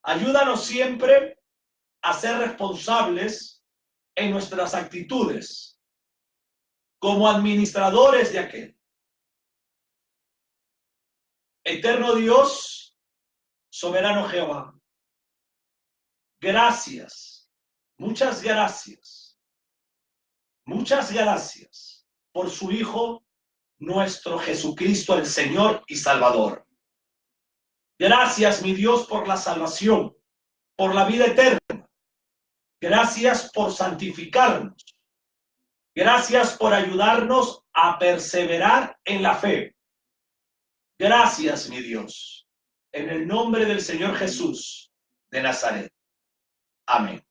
Ayúdanos siempre a ser responsables en nuestras actitudes como administradores de aquel. Eterno Dios, soberano Jehová, gracias, muchas gracias por su Hijo, nuestro Jesucristo, el Señor y Salvador. Gracias, mi Dios, por la salvación, por la vida eterna. Gracias por santificarnos. Gracias por ayudarnos a perseverar en la fe. Gracias, mi Dios, en el nombre del Señor Jesús de Nazaret. Amén.